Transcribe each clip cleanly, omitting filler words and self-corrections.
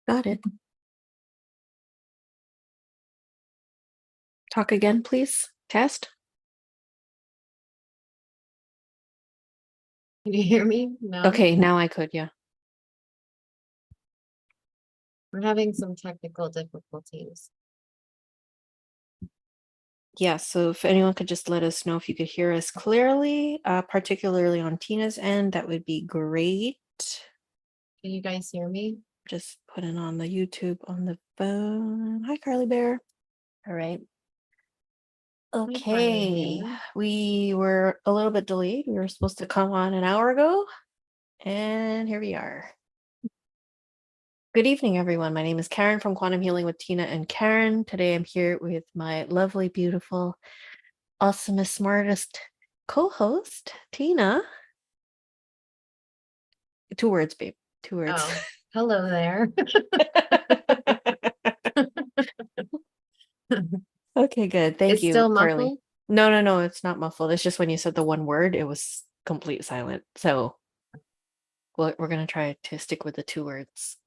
Got it. Talk again, please. Test. Can you hear me? No. Okay, now I could, yeah. We're having some technical difficulties. Yeah, so if anyone could just let us know if you could hear us clearly, particularly on Tina's end, that would be great. Can you guys hear me? Just put it on the YouTube on the phone. Hi, Carly Bear. All right. Okay, we were a little bit delayed. We were supposed to come on an hour ago, and here we are. Good evening, everyone. My name is Karen from Quantum Healing with Tina and Karen. Today I'm here with my lovely, beautiful, awesomest, smartest co-host, Tina. 2 words, babe. 2 words. Oh, hello there. Okay, good. Thank It's you, still Carly. muffled? No, it's not muffled. It's just when you said the one word, it was complete silent. So we're going to try to stick with the 2 words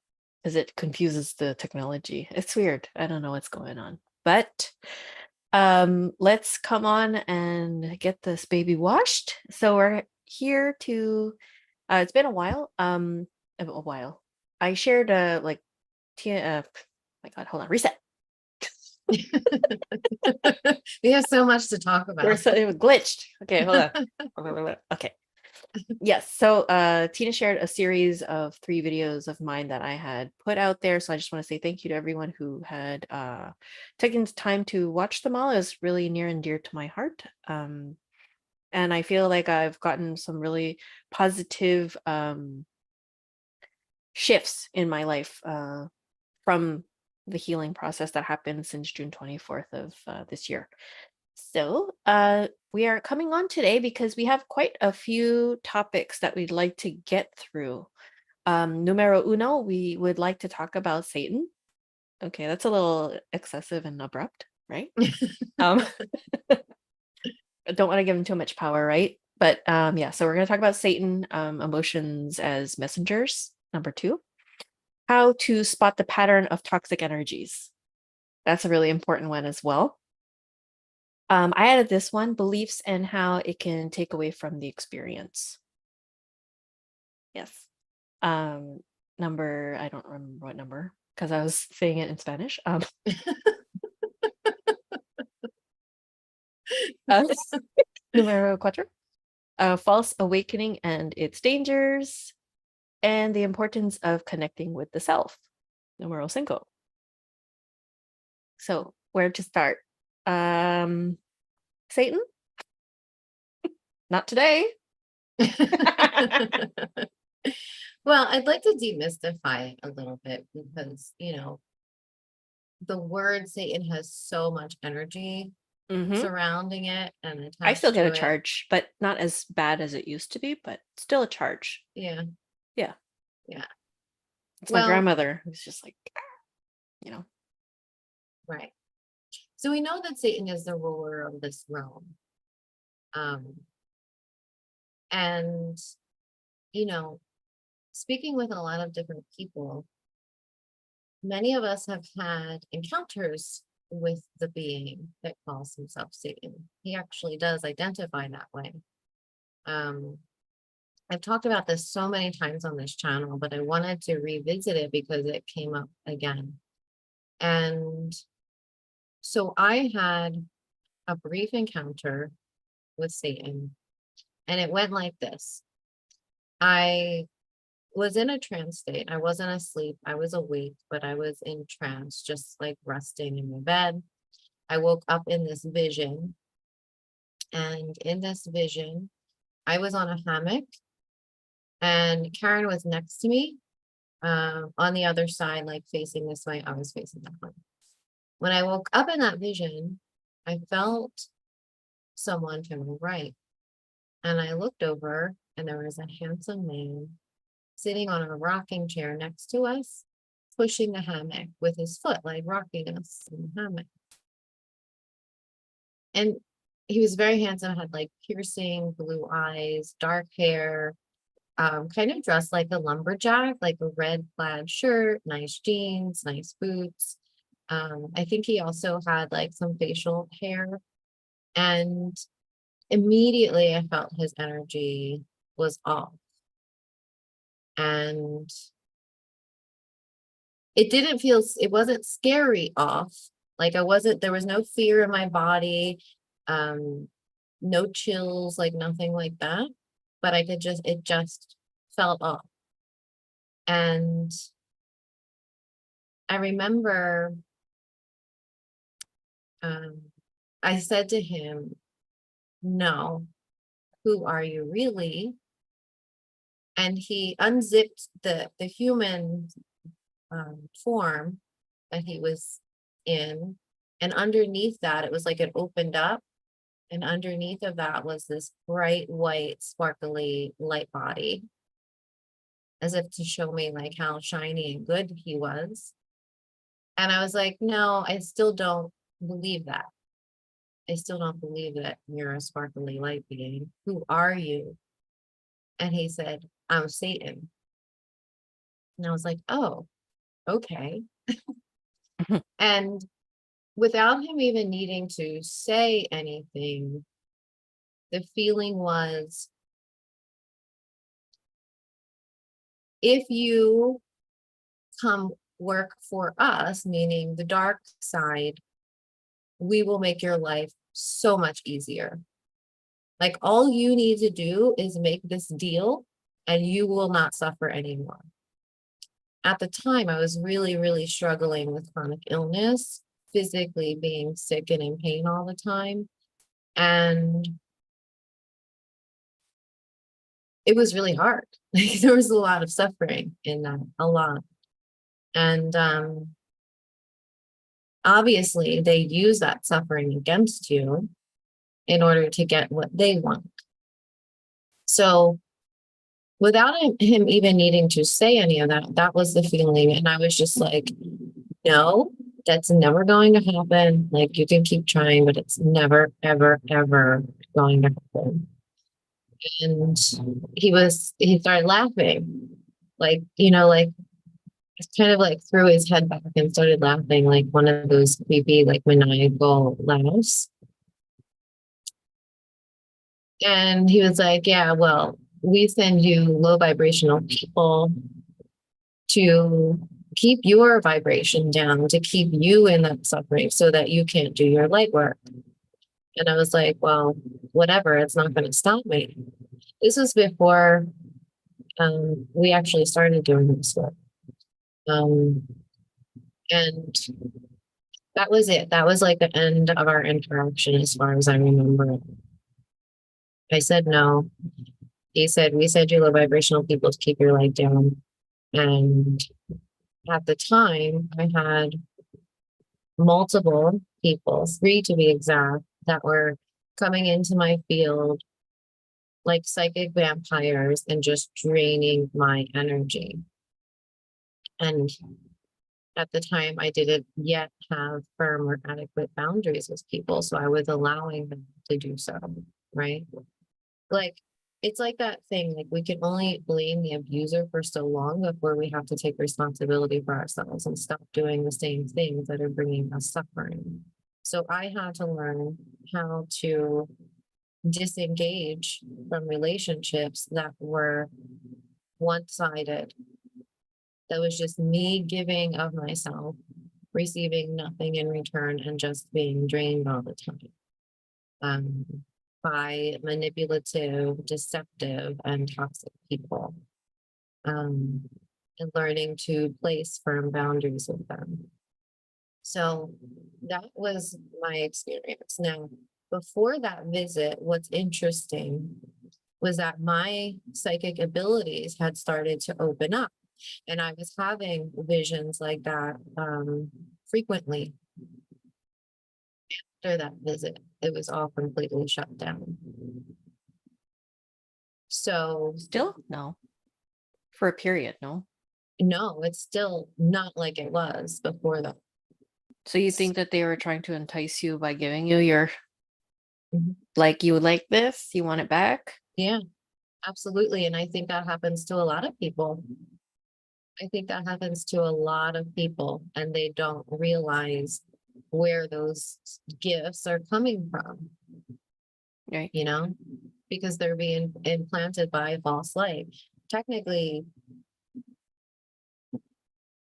because it confuses the technology. It's weird. I don't know what's going on. But let's come on and get this baby washed. So we're here to it's been a while. I shared my God, hold on, reset. We have so much to talk about. It was glitched. Okay, hold on. Okay. Yes. So Tina shared a series of 3 videos of mine that I had put out there. So I just want to say thank you to everyone who had taken time to watch them all. It was really near and dear to my heart. And I feel like I've gotten some really positive shifts in my life from the healing process that happened since June 24th of this year. So we are coming on today because we have quite a few topics that we'd like to get through. Numero uno, we would like to talk about Satan. Okay, that's a little excessive and abrupt, right? I don't want to give him too much power, right? But yeah, so we're going to talk about Satan, emotions as messengers. Number 2, how to spot the pattern of toxic energies. That's a really important one as well. I added this one, beliefs and how it can take away from the experience. Yes. Number, I don't remember what number because I was saying it in Spanish. Numero 4, false awakening and its dangers, and the importance of connecting with the self. Numero 5. So where to start? Satan? Not today. Well, I'd like to demystify it a little bit because, the word Satan has so much energy surrounding it and attached I still get to a charge, but not as bad as it used to be, but still a charge. Yeah. Yeah. Yeah. It's my grandmother who's just like, Right. So we know that Satan is the ruler of this realm. And, speaking with a lot of different people, many of us have had encounters with the being that calls himself Satan. He actually does identify that way. I've talked about this so many times on this channel, but I wanted to revisit it because it came up again. And so I had a brief encounter with Satan, and it went like this. I was in a trance state. I wasn't asleep. I was awake, but I was in trance, just like resting in my bed. I woke up in this vision. And in this vision, I was on a hammock and Karen was next to me on the other side, like facing this way. I was facing that way. When I woke up in that vision, I felt someone to my right. And I looked over and there was a handsome man sitting on a rocking chair next to us, pushing the hammock with his foot, like rocking us in the hammock. And he was very handsome, had like piercing blue eyes, dark hair. kind of dressed like a lumberjack, like a red plaid shirt, nice jeans, nice boots. I think he also had like some facial hair. And immediately I felt his energy was off. And it wasn't scary off. Like there was no fear in my body, um, no chills, like nothing like that. But it just felt off. And I remember um, I said to him, no, who are you really? And he unzipped the human form that he was in. And underneath that, it was like it opened up. And underneath of that was this bright white, sparkly light body, as if to show me like how shiny and good he was. And I was like, no, I still don't believe that. I still don't believe that you're a sparkly light being. Who are you? And he said, I'm Satan. And I was like, oh, okay. Mhm. And without him even needing to say anything, the feeling was, if you come work for us, meaning the dark side, we will make your life so much easier. Like all you need to do is make this deal and you will not suffer anymore. At the time, I was really, really struggling with chronic illness, physically being sick and in pain all the time. And it was really hard. Like there was a lot of suffering in that, a lot. And obviously, they use that suffering against you in order to get what they want. So without him even needing to say any of that, that was the feeling. And I was just like, no, that's never going to happen. Like you can keep trying, but it's never, ever, ever going to happen. And he started laughing, like, like kind of like threw his head back and started laughing, like one of those creepy, like maniacal laughs. And he was like, yeah, well, we send you low vibrational people to keep your vibration down, to keep you in that suffering so that you can't do your light work. And I was like, well, whatever, it's not going to stop me. This was before we actually started doing this work. Um, and that was it. That was like the end of our interaction as far as I remember. I said no. He said, we said you low vibrational people to keep your light down. And at the time, I had multiple people, 3 to be exact, that were coming into my field like psychic vampires and just draining my energy. And at the time, I didn't yet have firm or adequate boundaries with people. So I was allowing them to do so, right? Like, it's like that thing, like we can only blame the abuser for so long before we have to take responsibility for ourselves and stop doing the same things that are bringing us suffering. So I had to learn how to disengage from relationships that were one-sided. That was just me giving of myself, receiving nothing in return, and just being drained all the time. By manipulative, deceptive, and toxic people, and learning to place firm boundaries with them. So that was my experience. Now, before that visit, what's interesting was that my psychic abilities had started to open up, and I was having visions like that frequently. After that visit, it was all completely shut down. So Still? No. For a period, no. no, it's still not like it was before that. So you think that they were trying to entice you by giving you your, Mhm. like, you would like this, you want it back? Yeah, Absolutely. And I think that happens to a lot of people. I think that happens to a lot of people, and they don't realize where those gifts are coming from, Right. you know, because they're being implanted by a false light. Technically,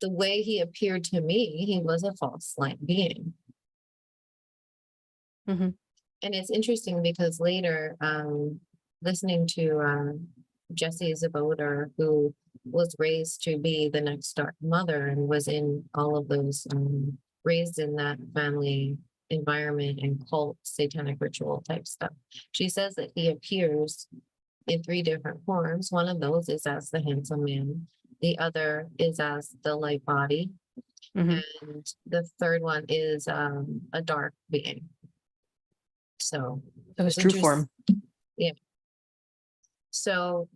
the way he appeared to me, he was a false light being. Hmm. And it's interesting because later, listening to Jessie Zaboter, who was raised to be the next Dark Mother and was in all of those, raised in that family environment and cult satanic ritual type stuff. She says that he appears in three different forms. One of those is as the handsome man, the other is as the light body, Hmm. and the third one is a dark being. So So his it's true interesting. form. Yeah. So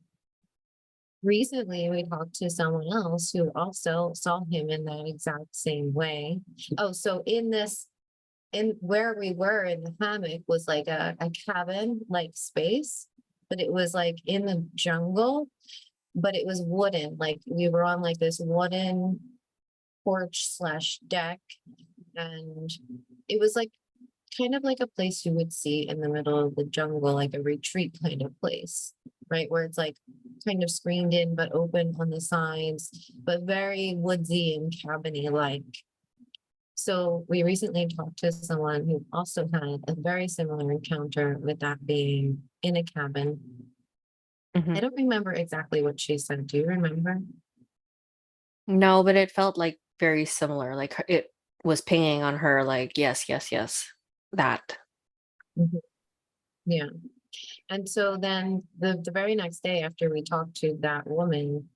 recently we talked to someone else who also saw him in that exact same way. Oh, so in where we were in the hammock was like a cabin like space, but it was like in the jungle, but it was wooden. Like we were on like this wooden porch slash deck, and it was like kind of like a place you would see in the middle of the jungle, like a retreat kind of place, right? Where it's like kind of screened in but open on the sides, but very woodsy and cabiny like. So we recently talked to someone who also had a very similar encounter with that being in a cabin. Hmm. I don't remember exactly what she said. Do you remember? No, but it felt like very similar. Like it was pinging on her, like, yes, yes, yes, that. Mhm. Yeah. And so then the very next day after we talked to that woman,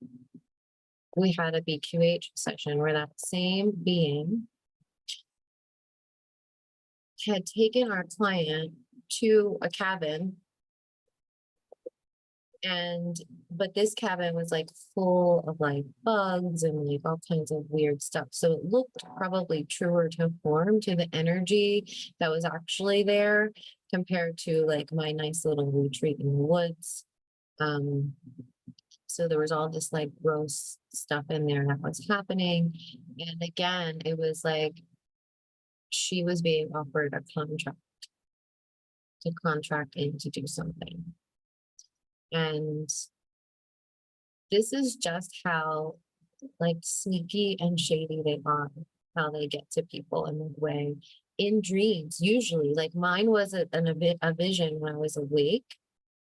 we had a BQH session where that same being had taken our client to a cabin, and but this cabin was like full of like bugs and like all kinds of weird stuff, so it looked probably truer to form to the energy that was actually there compared to like my nice little retreat in the woods. um so there was all this like gross stuff in there that was happening, and again it was like she was being offered a contract to contract in to do something. And this is just how like sneaky and shady they are, how they get to people in that way. In dreams, usually, like mine was a vision when I was awake.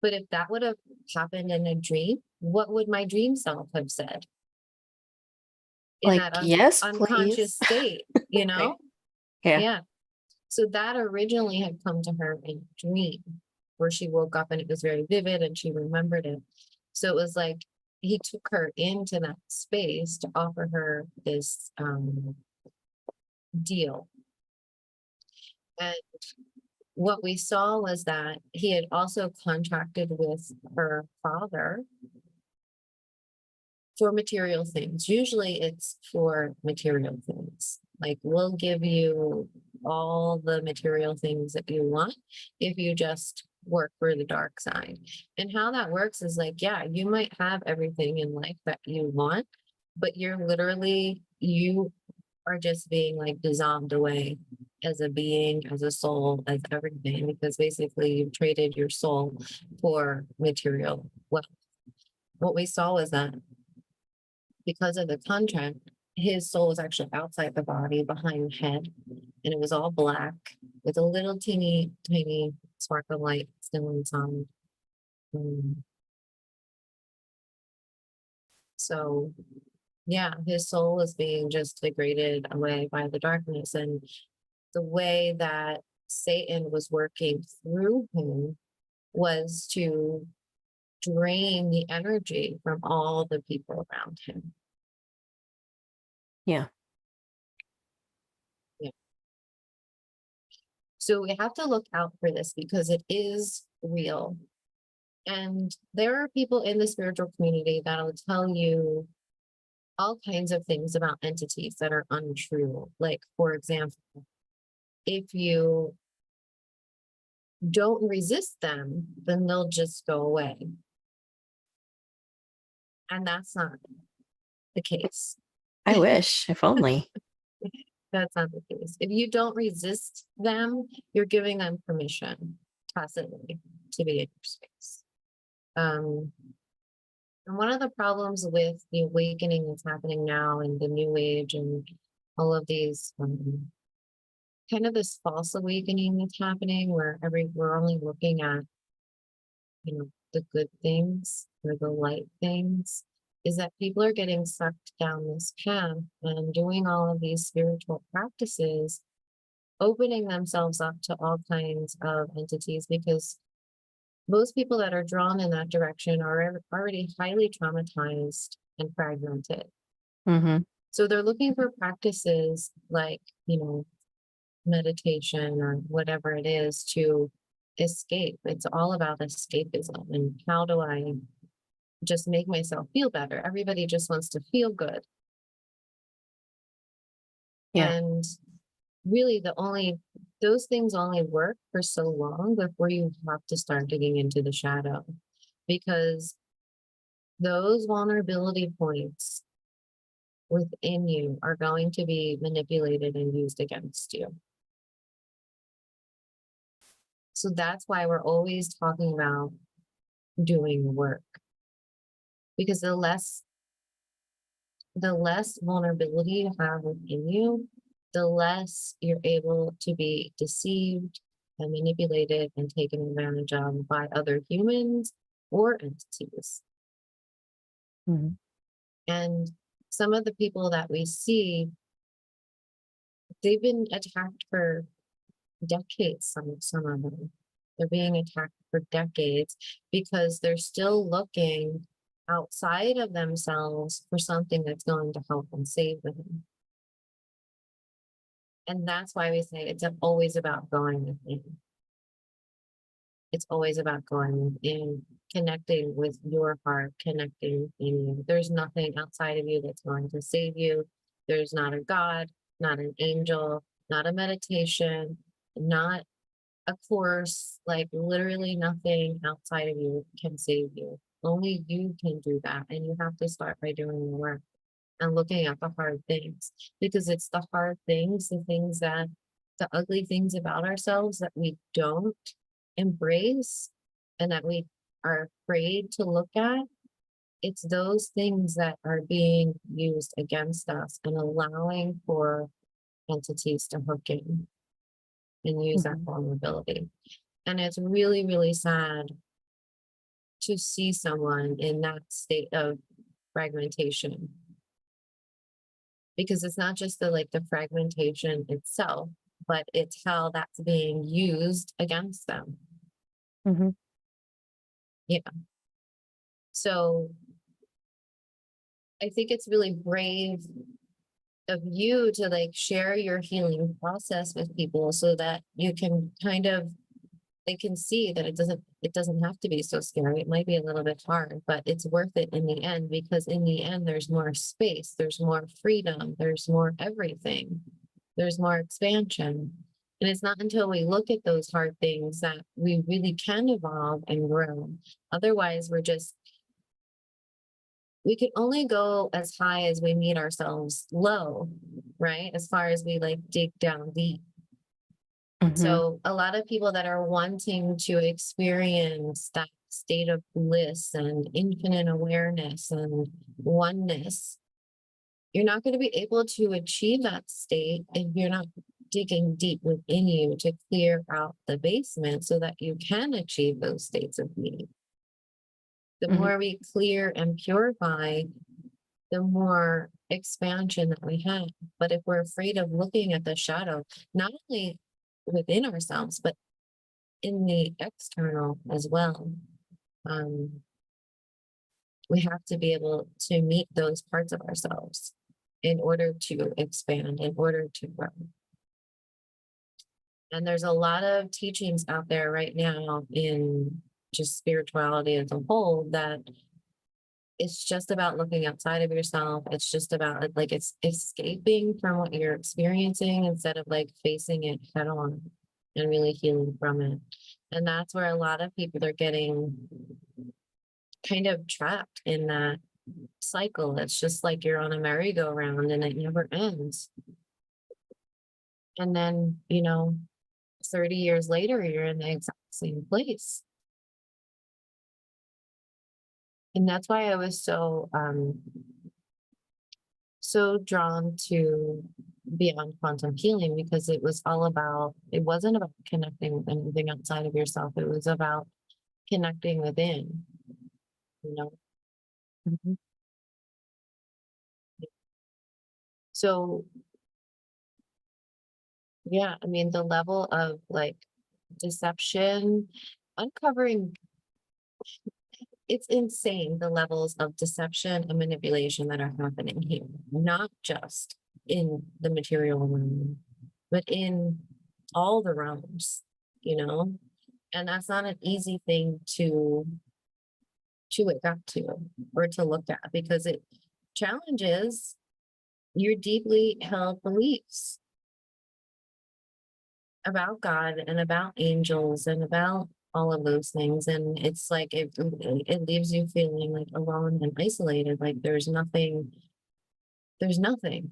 But if that would have happened in a dream, what would my dream self have said in Like, that yes, unconscious please. state, Right. Yeah. Yeah. So that originally had come to her in a dream where she woke up and it was very vivid and she remembered it. So it was like he took her into that space to offer her this deal. And what we saw was that he had also contracted with her father for material things. Usually it's for material things. Like we'll give you all the material things that you want if you just work for the dark side. And how that works is like, yeah, you might have everything in life that you want, but you are just being like dissolved away as a being, as a soul, as everything, because basically you've traded your soul for material wealth. What we saw was that because of the contract, his soul was actually outside the body behind the head, and it was all black with a little teeny tiny spark of light still inside. Um, so yeah, his soul was being just degraded away by the darkness, and the way that Satan was working through him was to drain the energy from all the people around him. Yeah. Yeah. So we have to look out for this because it is real. And there are people in the spiritual community that'll tell you all kinds of things about entities that are untrue. Like, for example, if you don't resist them, then they'll just go away. And that's not the case. I wish, if only. That's not the case. If you don't resist them, you're giving them permission tacitly to be in your space. Um, and one of the problems with the awakening that's happening now and the new age and all of these kind of this false awakening that's happening where we're only looking at, the good things or the light things, is that people are getting sucked down this path and doing all of these spiritual practices, opening themselves up to all kinds of entities, because most people that are drawn in that direction are already highly traumatized and fragmented. Hmm. So they're looking for practices like, meditation or whatever it is to escape. It's all about escapism and how do I just make myself feel better? Everybody just wants to feel good. Yeah. And really those things only work for so long before you have to start digging into the shadow, because those vulnerability points within you are going to be manipulated and used against you. So that's why we're always talking about doing the work, because the less vulnerability you have within you, the less you're able to be deceived and manipulated and taken advantage of by other humans or entities. Hmm. And some of the people that we see, they've been attacked for decades, some of them. They're being attacked for decades because they're still looking outside of themselves for something that's going to help and save them. And that's why we say it's always about going within. It's always about going within, connecting with your heart, connecting within you. There's nothing outside of you that's going to save you. There's not a God, not an angel, not a meditation, not a course, like literally nothing outside of you can save you. Only you can do that. And you have to start by doing the work and looking at the hard things, because it's the hard things, the ugly things about ourselves that we don't embrace and that we are afraid to look at. It's those things that are being used against us and allowing for entities to hook in and use that Hmm. vulnerability. And it's really, really sad to see someone in that state of fragmentation, because it's not just the fragmentation itself, but it's how that's being used against them. Hmm. Yeah. So I think it's really brave of you to share your healing process with people so that you can they can see that it doesn't have to be so scary. It might be a little bit hard, but it's worth it in the end, because in the end there's more space, there's more freedom, there's more everything, there's more expansion. And it's not until we look at those hard things that we really can evolve and grow. Otherwise, we can only go as high as we meet ourselves low, right? As far as we dig down deep. Hmm. So a lot of people that are wanting to experience that state of bliss and infinite awareness and oneness, you're not going to be able to achieve that state if you're not digging deep within you to clear out the basement so that you can achieve those states of being. The Hmm. more we clear and purify, the more expansion that we have. But if we're afraid of looking at the shadow, not only within ourselves, but in the external as well, um, we have to be able to meet those parts of ourselves in order to expand, in order to grow. And there's a lot of teachings out there right now in just spirituality as a whole that it's just about looking outside of yourself. It's just about it's escaping from what you're experiencing instead of facing it head on and really healing from it. And that's where a lot of people are getting kind of trapped in that cycle. It's just like you're on a merry-go-round and it never ends. And then, 30 years later, you're in the exact same place. And that's why I was so drawn to Beyond Quantum Healing, because it wasn't about connecting with anything outside of yourself. It was about connecting within, you know. Mhm. So yeah, I mean, the level of like deception, uncovering, it's insane the levels of deception and manipulation that are happening here, not just in the material realm, but in all the realms, you know? And that's not an easy thing to wake up to or to look at, because it challenges your deeply held beliefs about God and about angels and about all of those things. And it's like it leaves you feeling like alone and isolated, like there's nothing, there's nothing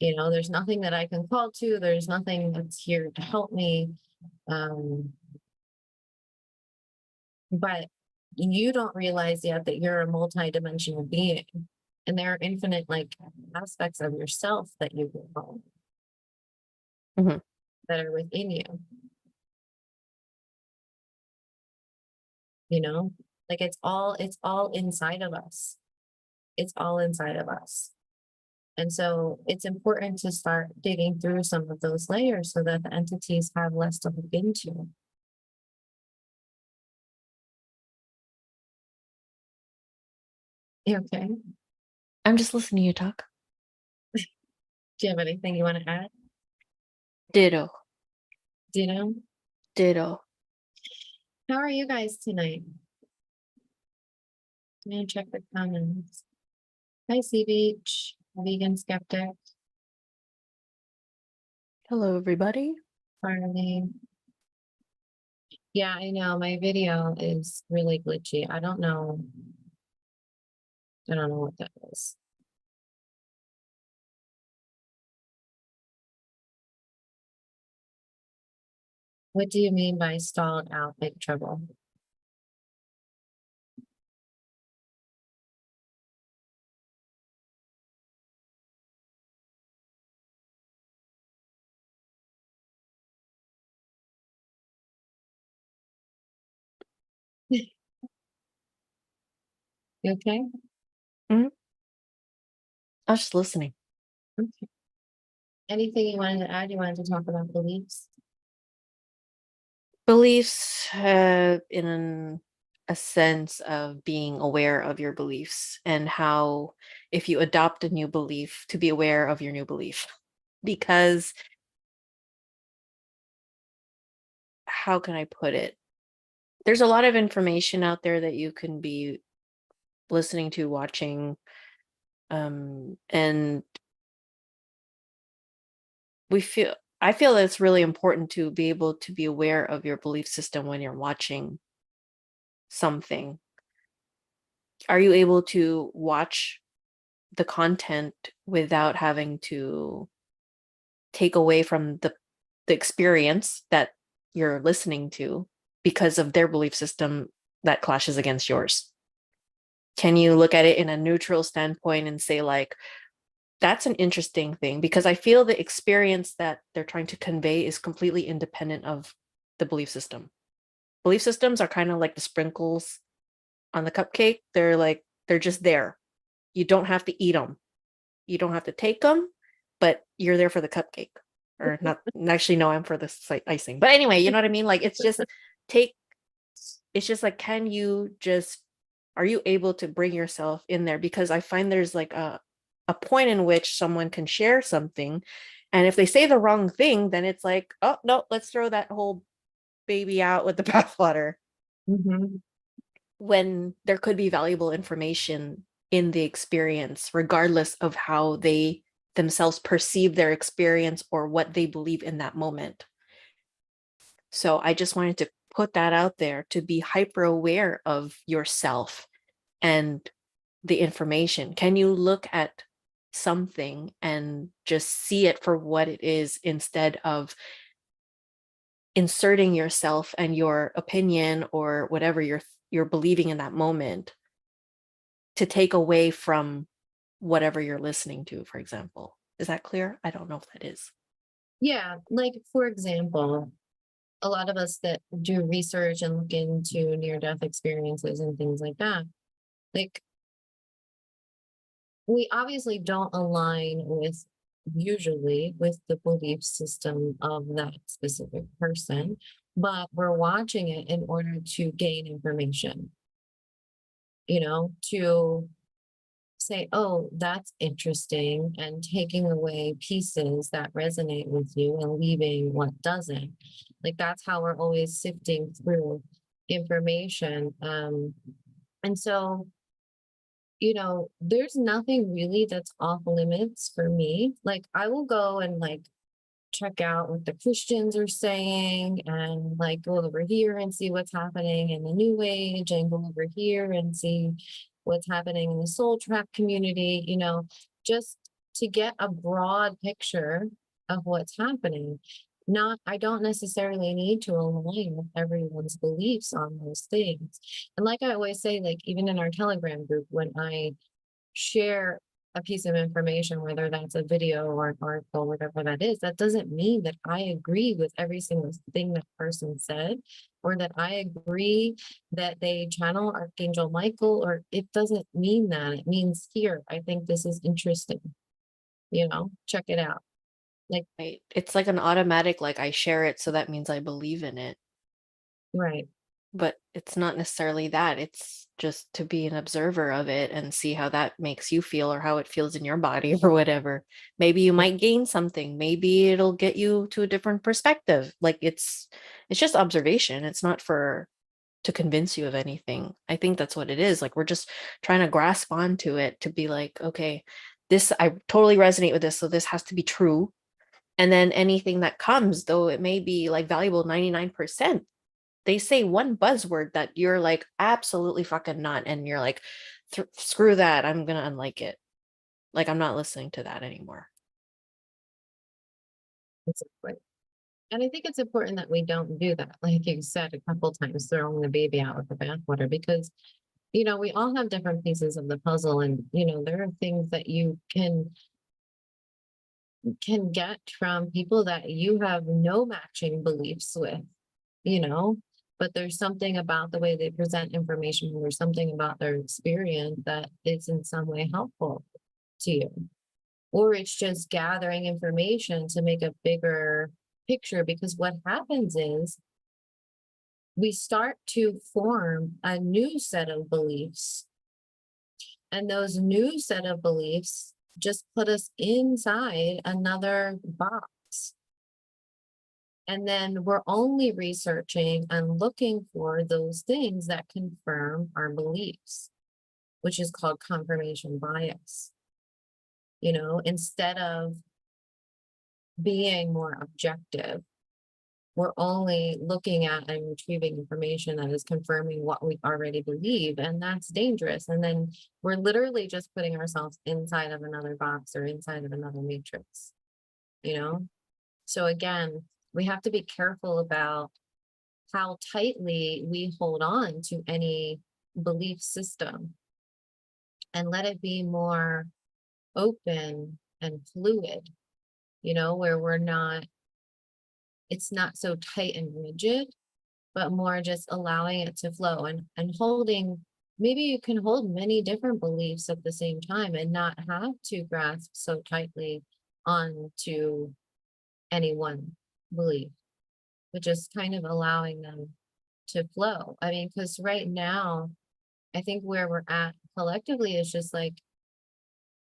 that I can call to, there's nothing that's here to help me. Um, but you don't realize yet that you're a multi-dimensional being, and there are infinite like aspects of yourself that you can call, Mhm. that are within you, you know like it's all inside of us. It's all inside of us. And so it's important to start digging through some of those layers so that the entities have less to look into. You okay? I'm just listening to you talk. Do you have anything you want to add? Ditto. Do you know? Ditto. How are you guys tonight? I'm gonna check the comments. Hi, Sea Beach, vegan skeptic, Hello, everybody. Harley. Yeah, I know my video is really glitchy. I don't know. I don't know what that is. What do you mean by stalled out, big trouble? You okay? Mhm. I was just listening. Okay. Anything you wanted to add? You wanted to talk about beliefs? Beliefs, in a sense of being aware of your beliefs, and how, if you adopt a new belief, to be aware of your new belief. Because, how can I put it? There's a lot of information out there that you can be listening to, watching, and I feel that it's really important to be able to be aware of your belief system when you're watching something. Are you able to watch the content without having to take away from the experience that you're listening to because of their belief system that clashes against yours? Can you look at it in a neutral standpoint and say, like, that's an interesting thing? Because I feel the experience that they're trying to convey is completely independent of the belief system. Belief systems are kind of like the sprinkles on the cupcake. They're just there. You don't have to eat them. You don't have to take them, but you're there for the cupcake. Or not, actually, no, I'm for the icing. But anyway, you know what I mean? Like, take, it's just like, are you able to bring yourself in there? Because I find there's like a point in which someone can share something. And if they say the wrong thing, then it's like, oh, no, let's throw that whole baby out with the bathwater, Mhm. when there could be valuable information in the experience, regardless of how they themselves perceive their experience or what they believe in that moment. So I just wanted to put that out there, to be hyper aware of yourself and the information? Can you look at something and just see it for what it is instead of inserting yourself and your opinion or whatever you're believing in that moment to take away from whatever you're listening to, for example? Is that clear? I don't know if that is. Yeah, like for example, a lot of us that do research and look into near death experiences and things like that, like we obviously don't align with usually with the belief system of that specific person, but we're watching it in order to gain information, to say, oh, that's interesting, and taking away pieces that resonate with you and leaving what doesn't. Like that's how we're always sifting through information. And so, there's nothing really that's off limits for me. Like I will go and like check out what the Christians are saying and like go over here and see what's happening in the New Age and go over here and see what's happening in the soul track community, just to get a broad picture of what's happening. Not, I don't necessarily need to align with everyone's beliefs on those things. And like I always say, like even in our Telegram group, when I share a piece of information, whether that's a video or an article, whatever that is, that doesn't mean that I agree with every single thing that person said, or that I agree that they channel Archangel Michael, or it doesn't mean that. It means here, I think this is interesting, check it out. Like, Right. It's like an automatic, like I share it, so that means I believe in it. right. But it's not necessarily that. It's just to be an observer of it and see how that makes you feel or how it feels in your body or whatever. Maybe you might gain something. Maybe it'll get you to a different perspective. Like it's just observation. It's not for to convince you of anything. I think that's what it is. Like we're just trying to grasp onto it to be like, okay, this I totally resonate with this, so this has to be true. And then anything that comes, though it may be like valuable 99%, they say one buzzword that you're like absolutely fucking not, and you're like, screw that, I'm gonna unlike it. Like I'm not listening to that anymore. Exactly. And I think it's important that we don't do that. Like you said a couple times, throwing the baby out with the bathwater, because we all have different pieces of the puzzle, and there are things that you can get from people that you have no matching beliefs with, you know, but there's something about the way they present information, or something about their experience that is in some way helpful to you. Or it's just gathering information to make a bigger picture, because what happens is we start to form a new set of beliefs, and those new set of beliefs just put us inside another box. And then we're only researching and looking for those things that confirm our beliefs, which is called confirmation bias. Instead of being more objective, we're only looking at and retrieving information that is confirming what we already believe. And that's dangerous. And then we're literally just putting ourselves inside of another box or inside of another matrix, you know? So again, we have to be careful about how tightly we hold on to any belief system, and let it be more open and fluid, where it's not so tight and rigid, but more just allowing it to flow, and holding. Maybe you can hold many different beliefs at the same time and not have to grasp so tightly onto any one belief, but just kind of allowing them to flow. I mean, because right now, I think where we're at collectively is just like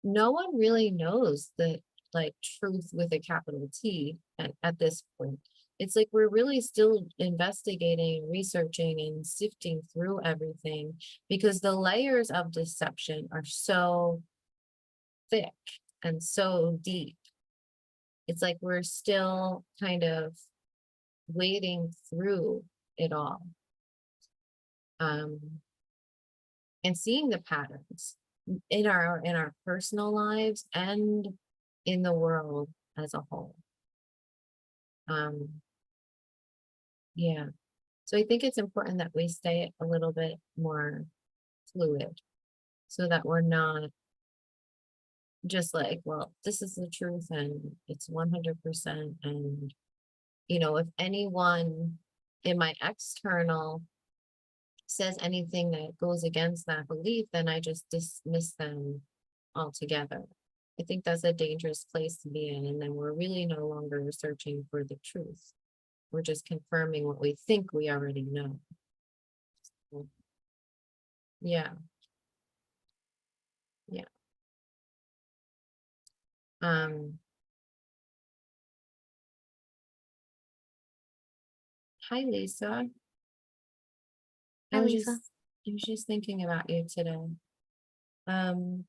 no one really knows the like truth with a capital T at this point. It's like we're really still investigating, researching, and sifting through everything, because the layers of deception are so thick and so deep. It's like we're still kind of wading through it all, and seeing the patterns, in our personal lives and in the world as a whole. Um, yeah. So I think it's important that we stay a little bit more fluid so that we're not just like, well, this is the truth and it's 100%. And, if anyone in my external says anything that goes against that belief, then I just dismiss them altogether. I think that's a dangerous place to be in. And then we're really no longer searching for the truth. We're just confirming what we think we already know. Yeah. Yeah. Um, Hi Lisa. I Hi, was Lisa. just I was just thinking about you today. Um,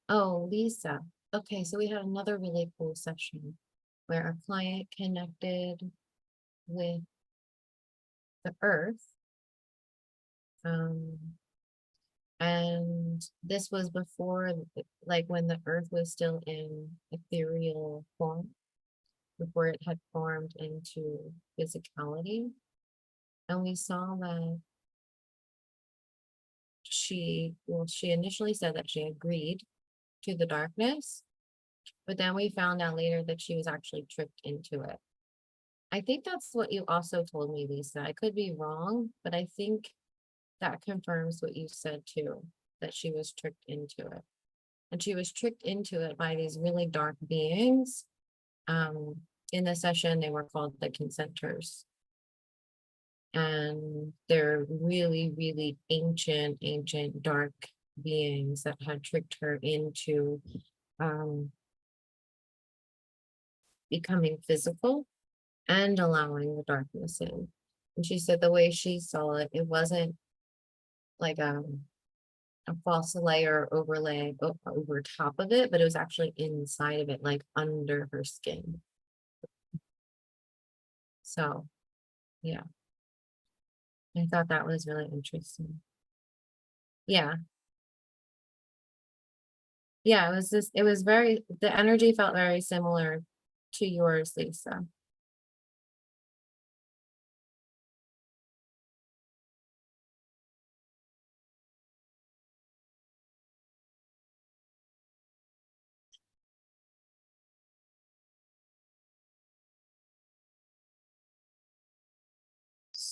oh, Lisa. Okay, so we had another really cool session where our client connected with the earth. Um, and this was before, like when the earth was still in ethereal form, before it had formed into physicality. And we saw that she initially said that she agreed to the darkness, but then we found out later that she was actually tricked into it. I think that's what you also told me, Lisa. I could be wrong, but I think that confirms what you said too, that she was tricked into it. And she was tricked into it by these really dark beings. Um, in the session, they were called the consenters. And they're really, really ancient, dark beings that had tricked her into um, becoming physical and allowing the darkness in. And she said the way she saw it, it wasn't like a false layer overlay over top of it, but it was actually inside of it, like under her skin. So, yeah, I thought that was really interesting. Yeah, yeah, it was the energy felt very similar to yours, Lisa.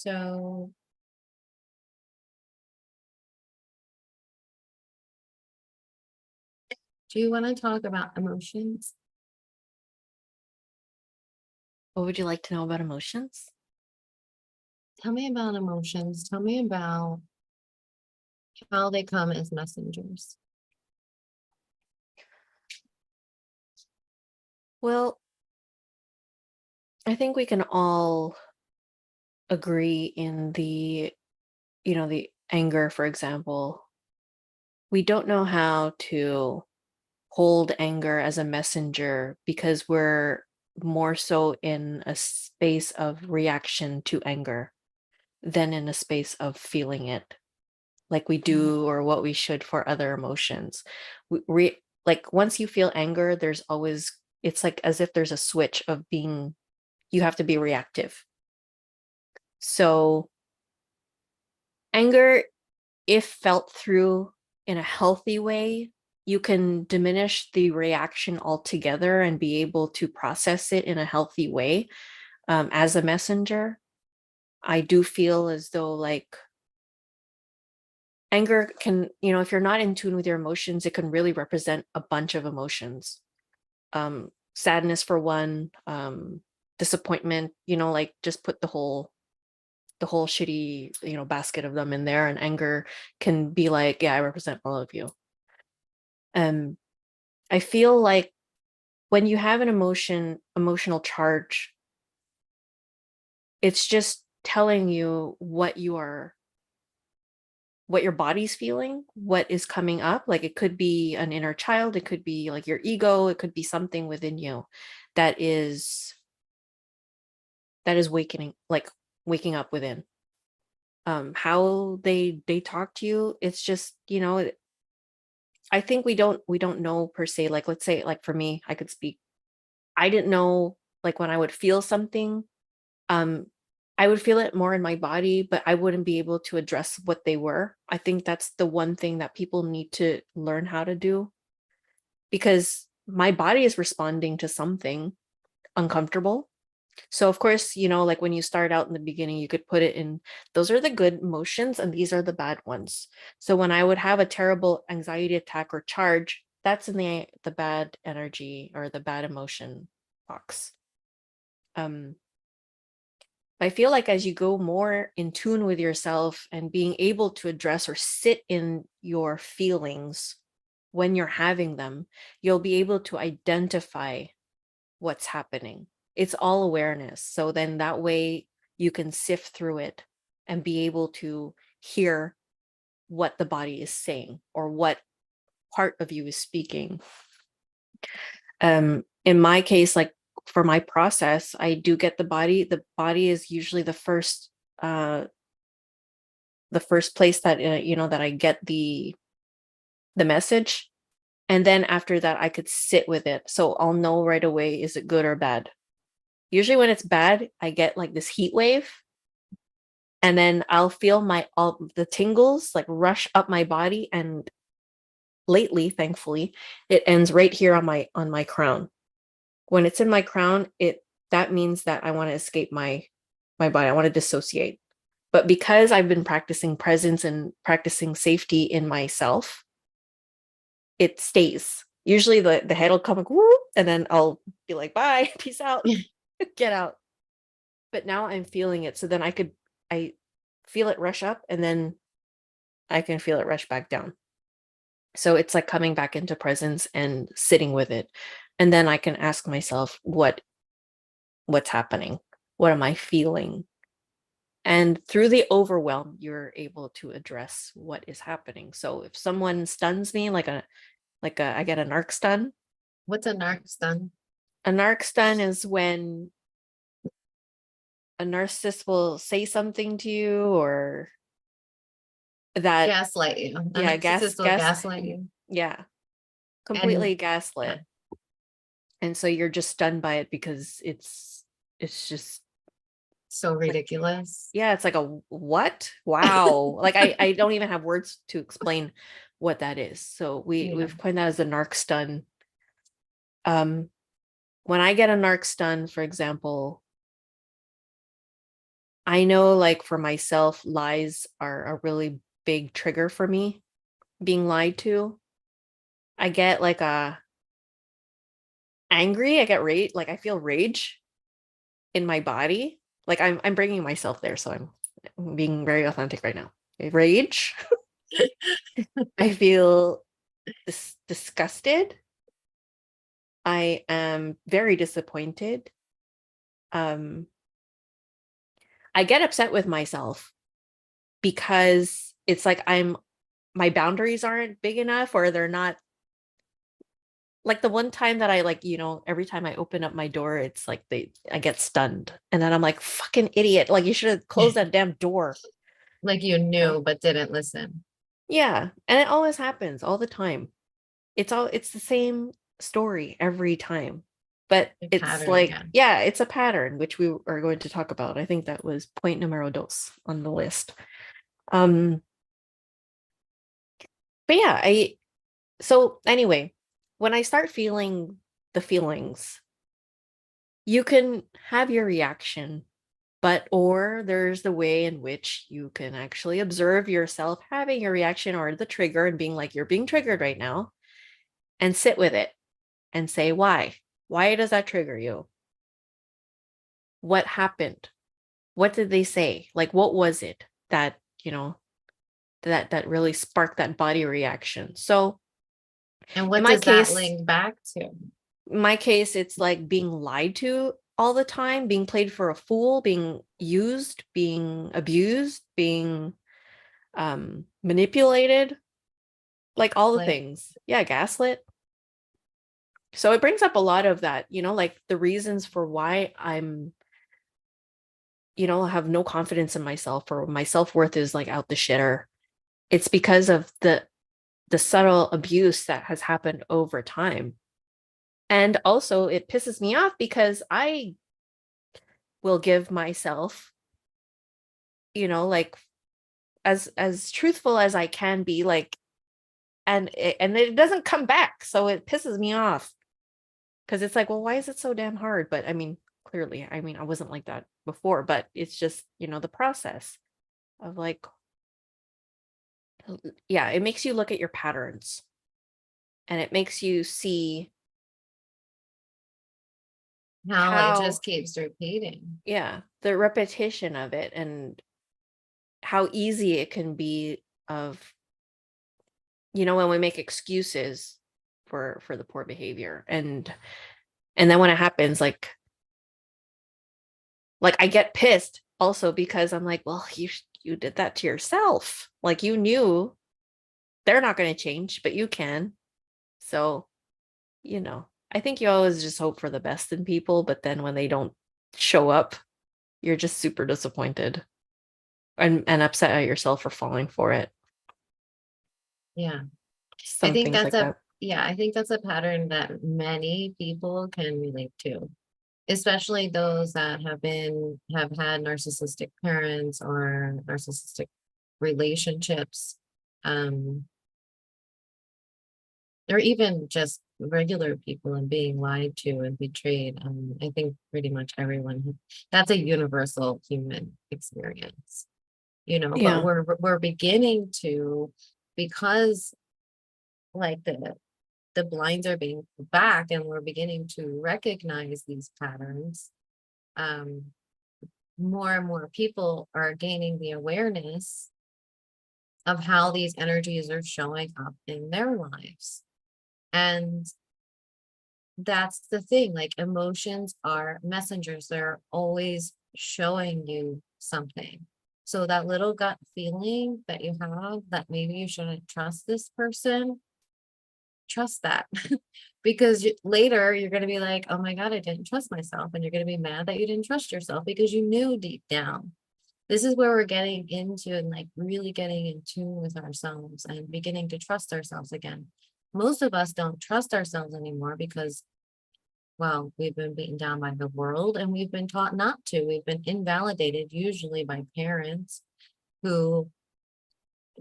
So, do you want to talk about emotions? What would you like to know about emotions? Tell me about emotions. Tell me about how they come as messengers. Well, I think we can all agree in the anger, for example. We don't know how to hold anger as a messenger because we're more so in a space of reaction to anger than in a space of feeling it like we Mhm. do or what we should for other emotions. Like once you feel anger, there's always, it's like as if there's a switch of being, you have to be reactive. So anger, if felt through in a healthy way, you can diminish the reaction altogether and be able to process it in a healthy way. As a messenger, I do feel as though like anger can, if you're not in tune with your emotions, it can really represent a bunch of emotions. Sadness for one, disappointment, like just put the whole shitty, basket of them in there, and anger can be like, yeah, I represent all of you. Um, I feel like when you have an emotional charge, it's just telling you what your body's feeling, what is coming up. Like it could be an inner child, it could be like your ego, it could be something within you that is waking up within. how they talk to you. It's just, I think we don't know per se, like, let's say, like, for me, I could speak. I didn't know, like, when I would feel something, um I would feel it more in my body, but I wouldn't be able to address what they were. I think that's the one thing that people need to learn how to do, because my body is responding to something uncomfortable. So of course, like, when you start out in the beginning, you could put it in, those are the good emotions and these are the bad ones. So when I would have a terrible anxiety attack or charge, that's in the bad energy or the bad emotion box. Um, I feel like as you go more in tune with yourself and being able to address or sit in your feelings when you're having them, you'll be able to identify what's happening. It's all awareness. So then that way you can sift through it and be able to hear what the body is saying or what part of you is speaking. In my case, like, for my process, I do get the body is usually uh the first place that that I get the message. And then after that I could sit with it, so I'll know right away, is it good or bad. Usually when it's bad, I get like this heat wave, and then I'll feel my all the tingles like rush up my body, and lately, thankfully, it ends right here on my crown. When it's in my crown, it that means that I want to escape my body. I want to dissociate. But because I've been practicing presence and practicing safety in myself, it stays. Usually the head will come like, whoop, and then I'll be like, bye, peace out, get out. But now I'm feeling it. So then I feel it rush up, and then I can feel it rush back down. So it's like coming back into presence and sitting with it. And then I can ask myself, what's happening? What am I feeling? And through the overwhelm, you're able to address what is happening. So if someone stuns me, I get a narc stun. What's a narc stun? A narc stun is when a narcissist will say something to you, or that, Gaslight you. A yeah, narcissist will gaslight you. yeah, And completely gaslit. And so you're just stunned by it because it's just so like, ridiculous. yeah, it's like a what? Wow. Like I don't even have words to explain what that is. So Yeah. we've coined that as a narc stun. Um, when I get a narc stun, for example, I know, like, for myself, lies are a really big trigger for me. Being lied to, I get like a angry. I get rage. Like, I feel rage in my body. Like, I'm bringing myself there, so I'm being very authentic right now. Rage. I feel disgusted. I am very disappointed. Um, I get upset with myself because it's like my boundaries aren't big enough, or they're not. Like, the one time that I, like, every time I open up my door, it's like I get stunned. And then I'm like, fucking idiot. Like, you should have closed that damn door. Like you You know? knew but didn't listen. Yeah. And it always happens all the time. It's the same story every time. But A it's pattern like, again. yeah, it's a pattern, which we are going to talk about. I think that was point numero dos on the list. Um, but yeah, so anyway, when I start feeling the feelings, you can have your reaction, or there's the way in which you can actually observe yourself having your reaction or the trigger and being like, you're being triggered right now, and sit with it and say, why? Why does that trigger you? What happened? What did they say? Like, what was it that, that really sparked that body reaction? So And in what my does that case, link back to? it's like being lied to all the time, being played for a fool, being used, being abused, being manipulated, like all the Gaslit. things. Yeah, gaslit. So it brings up a lot of that, like the reasons for why I'm, have no confidence in myself, or my self-worth is like out the shitter, it's because of the subtle abuse that has happened over time. And also it pisses me off because I will give myself, like, as truthful as I can be, like, and it doesn't come back. So it pisses me off because it's like, well, why is it so damn hard? But I mean, clearly, I mean, I wasn't like that before, but it's just, the process of like, yeah, it makes you look at your patterns, and it makes you see How it how, just keeps repeating. yeah, the repetition of it, and how easy it can be of, when we make excuses for the poor behavior. And then when it happens, like I get pissed also because I'm like, well, you did that to yourself. Like, you knew they're not going to change, but you can. So, I think you always just hope for the best in people, but then when they don't show up, you're just super disappointed and upset at yourself for falling for it. Yeah. I Some think things that's like a that. yeah, I think that's a pattern that many people can relate to, especially those that have had narcissistic parents or narcissistic relationships, um, or even just regular people and being lied to and betrayed. I think pretty much everyone, that's a universal human experience, but Yeah. we're beginning to, because like the blinds are being pulled back and we're beginning to recognize these patterns. um, More and more people are gaining the awareness of how these energies are showing up in their lives. And that's the thing, like, emotions are messengers, they're always showing you something. So that little gut feeling that you have that maybe you shouldn't trust this person, trust that. Because later you're going to be like, oh my God, I didn't trust myself. And you're going to be mad that you didn't trust yourself because you knew deep down. This is where we're getting into and like really getting in tune with ourselves and beginning to trust ourselves again. Most of us don't trust ourselves anymore because, well, we've been beaten down by the world and we've been taught not to. We've been invalidated, usually by parents who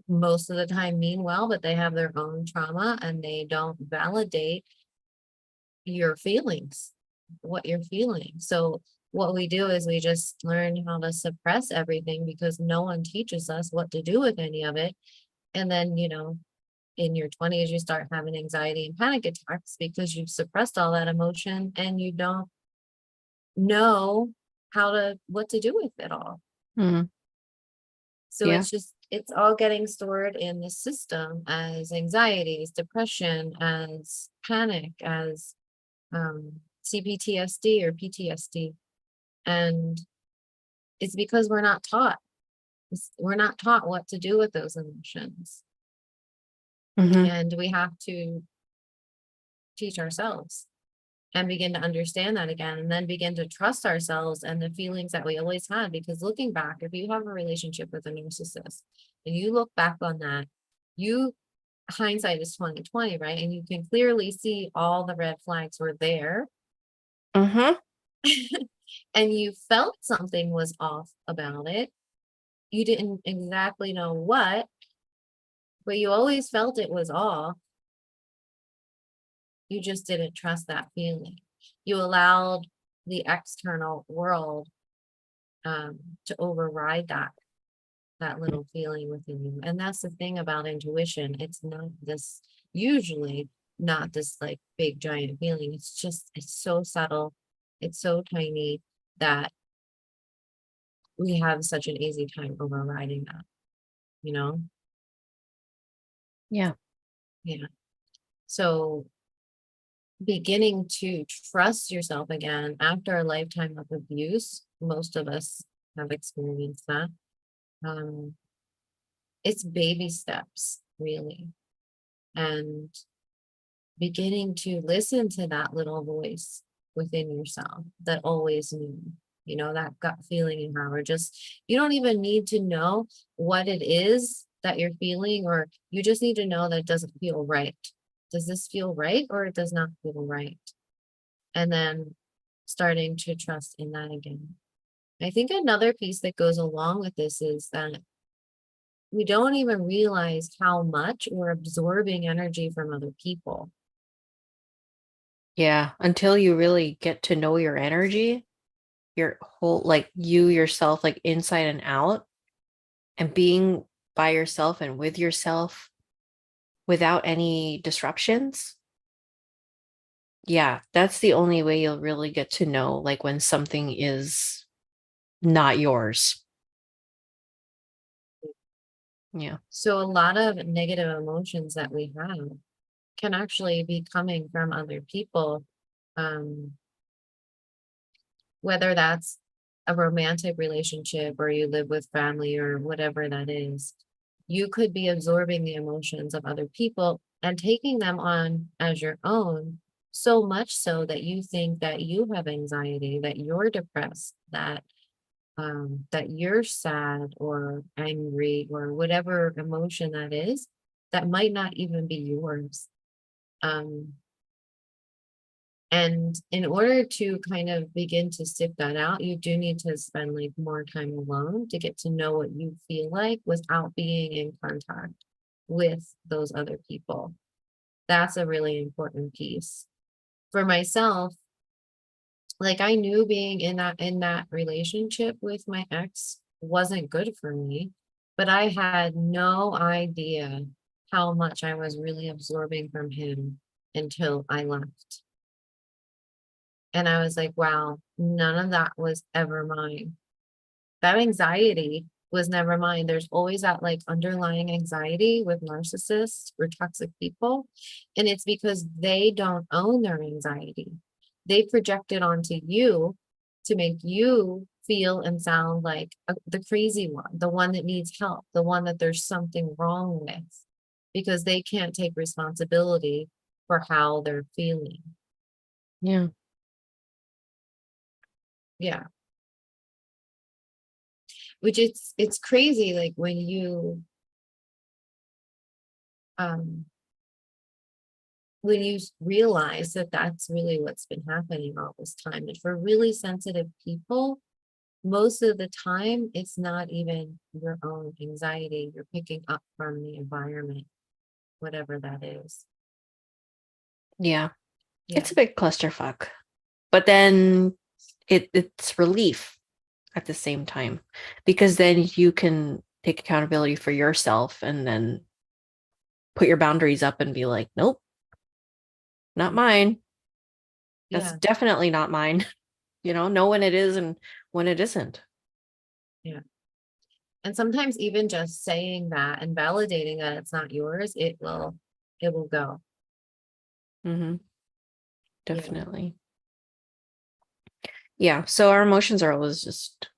most of the time mean well, but they have their own trauma and they don't validate your feelings, what you're feeling. So what we do is we just learn how to suppress everything because no one teaches us what to do with any of it. And then, in your 20s, you start having anxiety and panic attacks because you've suppressed all that emotion and you don't know what to do with it all. Mhm. So Yeah. it's all getting stored in the system as anxiety, as depression, as panic, as CPTSD or PTSD. And it's because we're not taught. We're not taught what to do with those emotions. Hmm. And we have to teach ourselves and begin to understand that again, and then begin to trust ourselves and the feelings that we always had. Because looking back, if you have a relationship with a narcissist and you look back on that, you hindsight is 2020, right? And you can clearly see all the red flags were there. Hmm. And you felt something was off about it. You didn't exactly know what, but you always felt it was off. You just didn't trust that feeling. You allowed the external world to override that little feeling within you. And that's the thing about intuition. It's not this, usually not this like big giant feeling. It's so subtle. It's so tiny that we have such an easy time overriding that, you know? Yeah. Yeah. So beginning to trust yourself again after a lifetime of abuse, most of us have experienced that. Um, it's baby steps, really. And beginning to listen to that little voice within yourself that always knew, that gut feeling you have, or just, you don't even need to know what it is that you're feeling, or you just need to know that it doesn't feel right. Does this feel right, or it does not feel right? And then starting to trust in that again. I think another piece that goes along with this is that we don't even realize how much we're absorbing energy from other people. Yeah, until you really get to know your energy, your whole, like you yourself, like inside and out, and being by yourself and with yourself without any disruptions. Yeah, that's the only way you'll really get to know, like when something is not yours. Yeah. So a lot of negative emotions that we have can actually be coming from other people, um, whether that's a romantic relationship or you live with family or whatever that is. You could be absorbing the emotions of other people and taking them on as your own, so much so that you think that you have anxiety, that you're depressed, that you're sad or angry or whatever emotion that is, that might not even be yours. Um, and in order to kind of begin to sift that out, you do need to spend like more time alone to get to know what you feel like without being in contact with those other people. That's a really important piece. For myself, like I knew being in that relationship with my ex wasn't good for me, but I had no idea how much I was really absorbing from him until I left. And I was like, wow, none of that was ever mine. That anxiety was never mine. There's always that like underlying anxiety with narcissists or toxic people. And it's because they don't own their anxiety. They project it onto you to make you feel and sound like the crazy one, the one that needs help, the one that there's something wrong with, because they can't take responsibility for how they're feeling. Yeah. Yeah. Which it's crazy, like um when you realize that that's really what's been happening all this time. And for really sensitive people, most of the time it's not even your own anxiety you're picking up from the environment, whatever that is. Yeah. Yeah. It's a big clusterfuck. But then it's relief at the same time, because then you can take accountability for yourself and then put your boundaries up and be like, nope, not mine. That's Yeah. definitely not mine. Know when it is and when it isn't. Yeah. And sometimes even just saying that and validating that it's not yours, it will go. Mm-hmm. Yeah. Definitely. Yeah. So our emotions are always just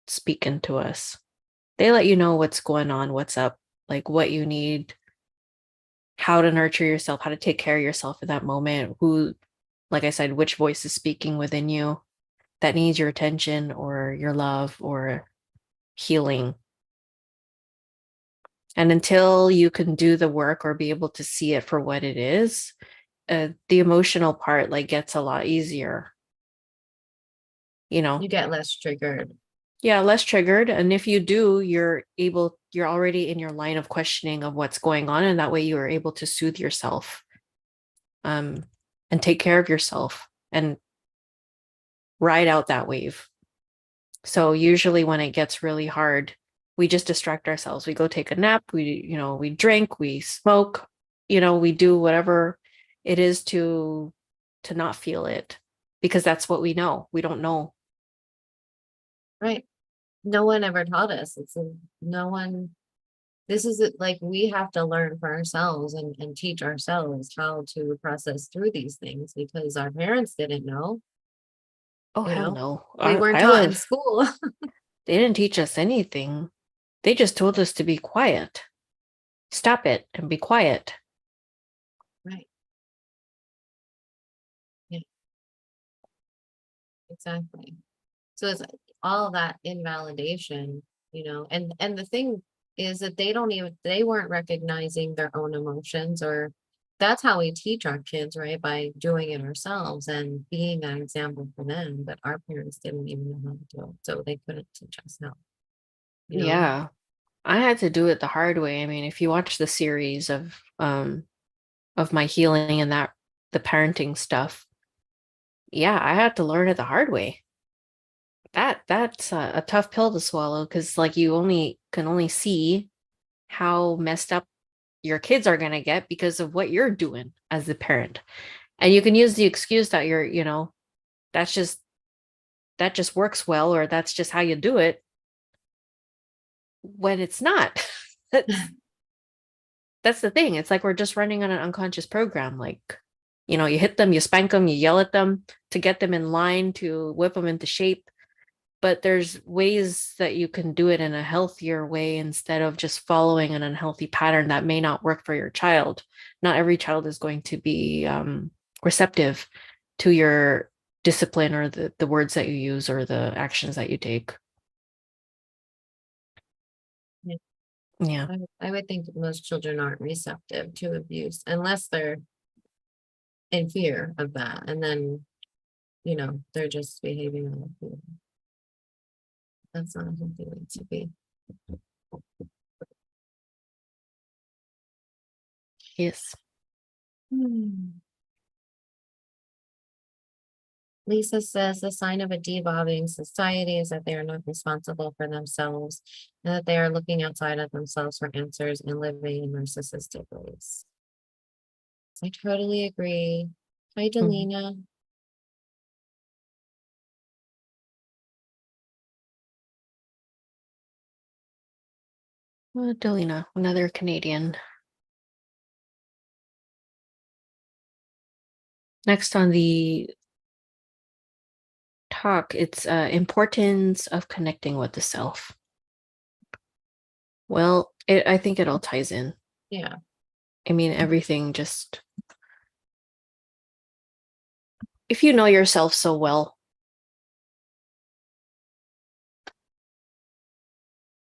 speaking to us. They let you know what's going on, what's up, like what you need, how to nurture yourself, how to take care of yourself in that moment, who, like I said, which voice is speaking within you that needs your attention or your love or healing. And until you can do the work or be able to see it for what it is, the emotional part like gets a lot easier. You get less triggered. Yeah, less triggered. And if you do, you're already in your line of questioning of what's going on. And that way you are able to soothe yourself, um, and take care of yourself and ride out that wave. So usually when it gets really hard, we just distract ourselves. We go take a nap, we drink, we smoke, we do whatever it is to not feel it, because that's what we know. We don't know. Right. No one ever taught us. No one. This is like we have to learn for ourselves and teach ourselves how to process through these things, because our parents didn't know, Oh, you hell know, no. we weren't I taught in live, school. they didn't teach us anything. They just told us to be quiet. Stop it and be quiet. Right. Yeah, exactly. So it's all that invalidation, and the thing is that they weren't recognizing their own emotions, or that's how we teach our kids, right? By doing it ourselves and being that example for them. But our parents didn't even know how to do it, so they couldn't teach us how, you know? Yeah. I had to do it the hard way. I mean, if you watch the series of my healing and that the parenting stuff, yeah, I had to learn it the hard way. That's a tough pill to swallow because like you only can only see how messed up your kids are gonna get because of what you're doing as the parent. And you can use the excuse that that's just that just works well or that's just how you do it when it's not. That's the thing. It's like we're just running on an unconscious program. Like, you hit them, you spank them, you yell at them to get them in line, to whip them into shape. But there's ways that you can do it in a healthier way instead of just following an unhealthy pattern that may not work for your child. Not every child is going to be receptive to your discipline or the words that you use or the actions that you take. Yeah. Yeah. I would think that most children aren't receptive to abuse unless they're in fear of that. And then, they're just behaving out of fear. That's not a healthy way to be. Yes. Hmm. Lisa says the sign of a devolving society is that they are not responsible for themselves and that they are looking outside of themselves for answers and living in narcissistic ways. I totally agree. Hi, Mhm. Delina. Delina, another Canadian. Next on the talk, it's importance of connecting with the self. Well, I think it all ties in. Yeah. I mean, everything just, if you know yourself so well,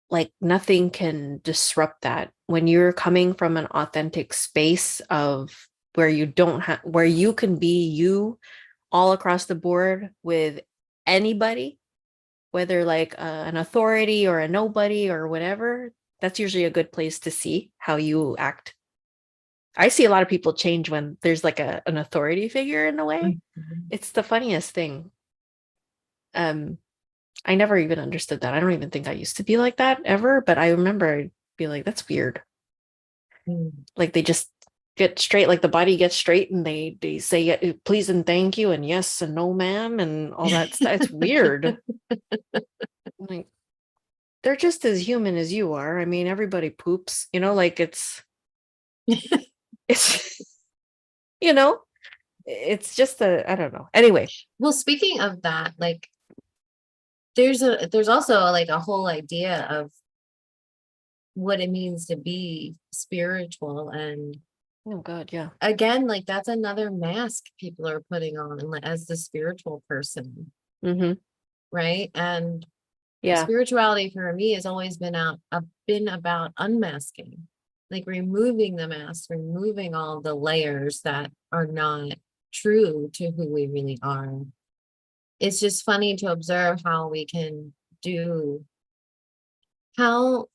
like nothing can disrupt that. When you're coming from an authentic space of where you don't have, where you can be you all across the board with anybody, whether like an authority or a nobody or whatever, that's usually a good place to see how you act. I see a lot of people change when there's like an authority figure in a way. Mhm. It's the funniest thing. Um, I never even understood that. I don't even think I used to be like that ever, but I remember I'd be like, that's weird. Mm. Like they just get straight, like the body gets straight and they say please and thank you and yes and no ma'am and all that stuff. It's weird. Like they're just as human as you are. I mean, everybody poops, like it's you know, it's just I don't know. Anyway. Well, speaking of that, like there's also like a whole idea of what it means to be spiritual, and Oh God, yeah. again, like that's another mask people are putting on, like, as the spiritual person, Mm-hmm. right? And Yeah. spirituality for me has always been about unmasking, like removing the mask, removing all the layers that are not true to who we really are. It's just funny to observe how we can do how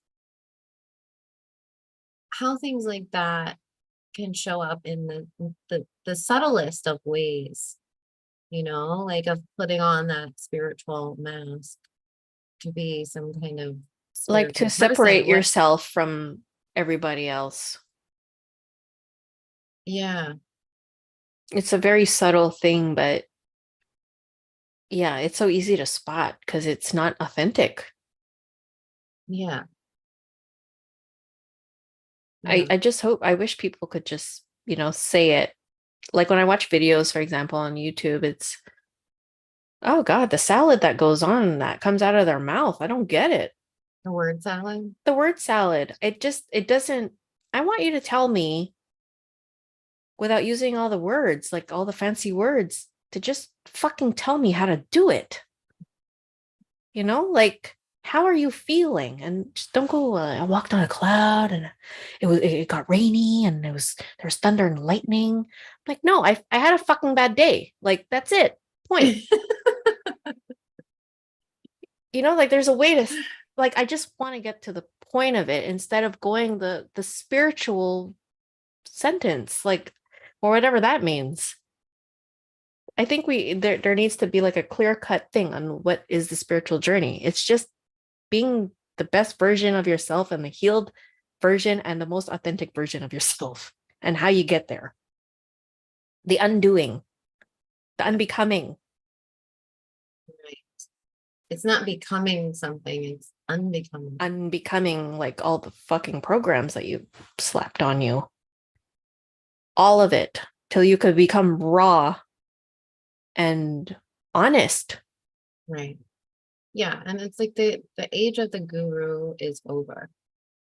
things like that can show up in the subtlest of ways, like of putting on that spiritual mask to be some kind of Like to spiritual separate person. What? yourself from everybody else. Yeah, It's a very subtle thing, but yeah, it's so easy to spot because it's not authentic. yeah, I, yeah. I just hope, I wish people could just, say it. Like when I watch videos, for example, on YouTube, it's, oh God, the salad that goes on that comes out of their mouth. I don't get it. The word salad. The word salad, it doesn't, I want you to tell me without using all the words, like all the fancy words, to just fucking tell me how to do it. like how are you feeling? And just don't go, I walked on a cloud and it got rainy and there was thunder and lightning. Like, no, I had a fucking bad day. Like, that's it. Point. Like there's a way to, like, I just want to get to the point of it instead of going the spiritual sentence, like, or whatever that means. I think there needs to be like a clear cut thing on what is the spiritual journey. It's just being the best version of yourself and the healed version and the most authentic version of yourself and how you get there. The undoing, the unbecoming. Right. It's not becoming something, it's unbecoming. Unbecoming, like all the fucking programs that you slapped on you. All of it till you could become raw and honest. Right. Yeah. And it's like the age of the guru is over,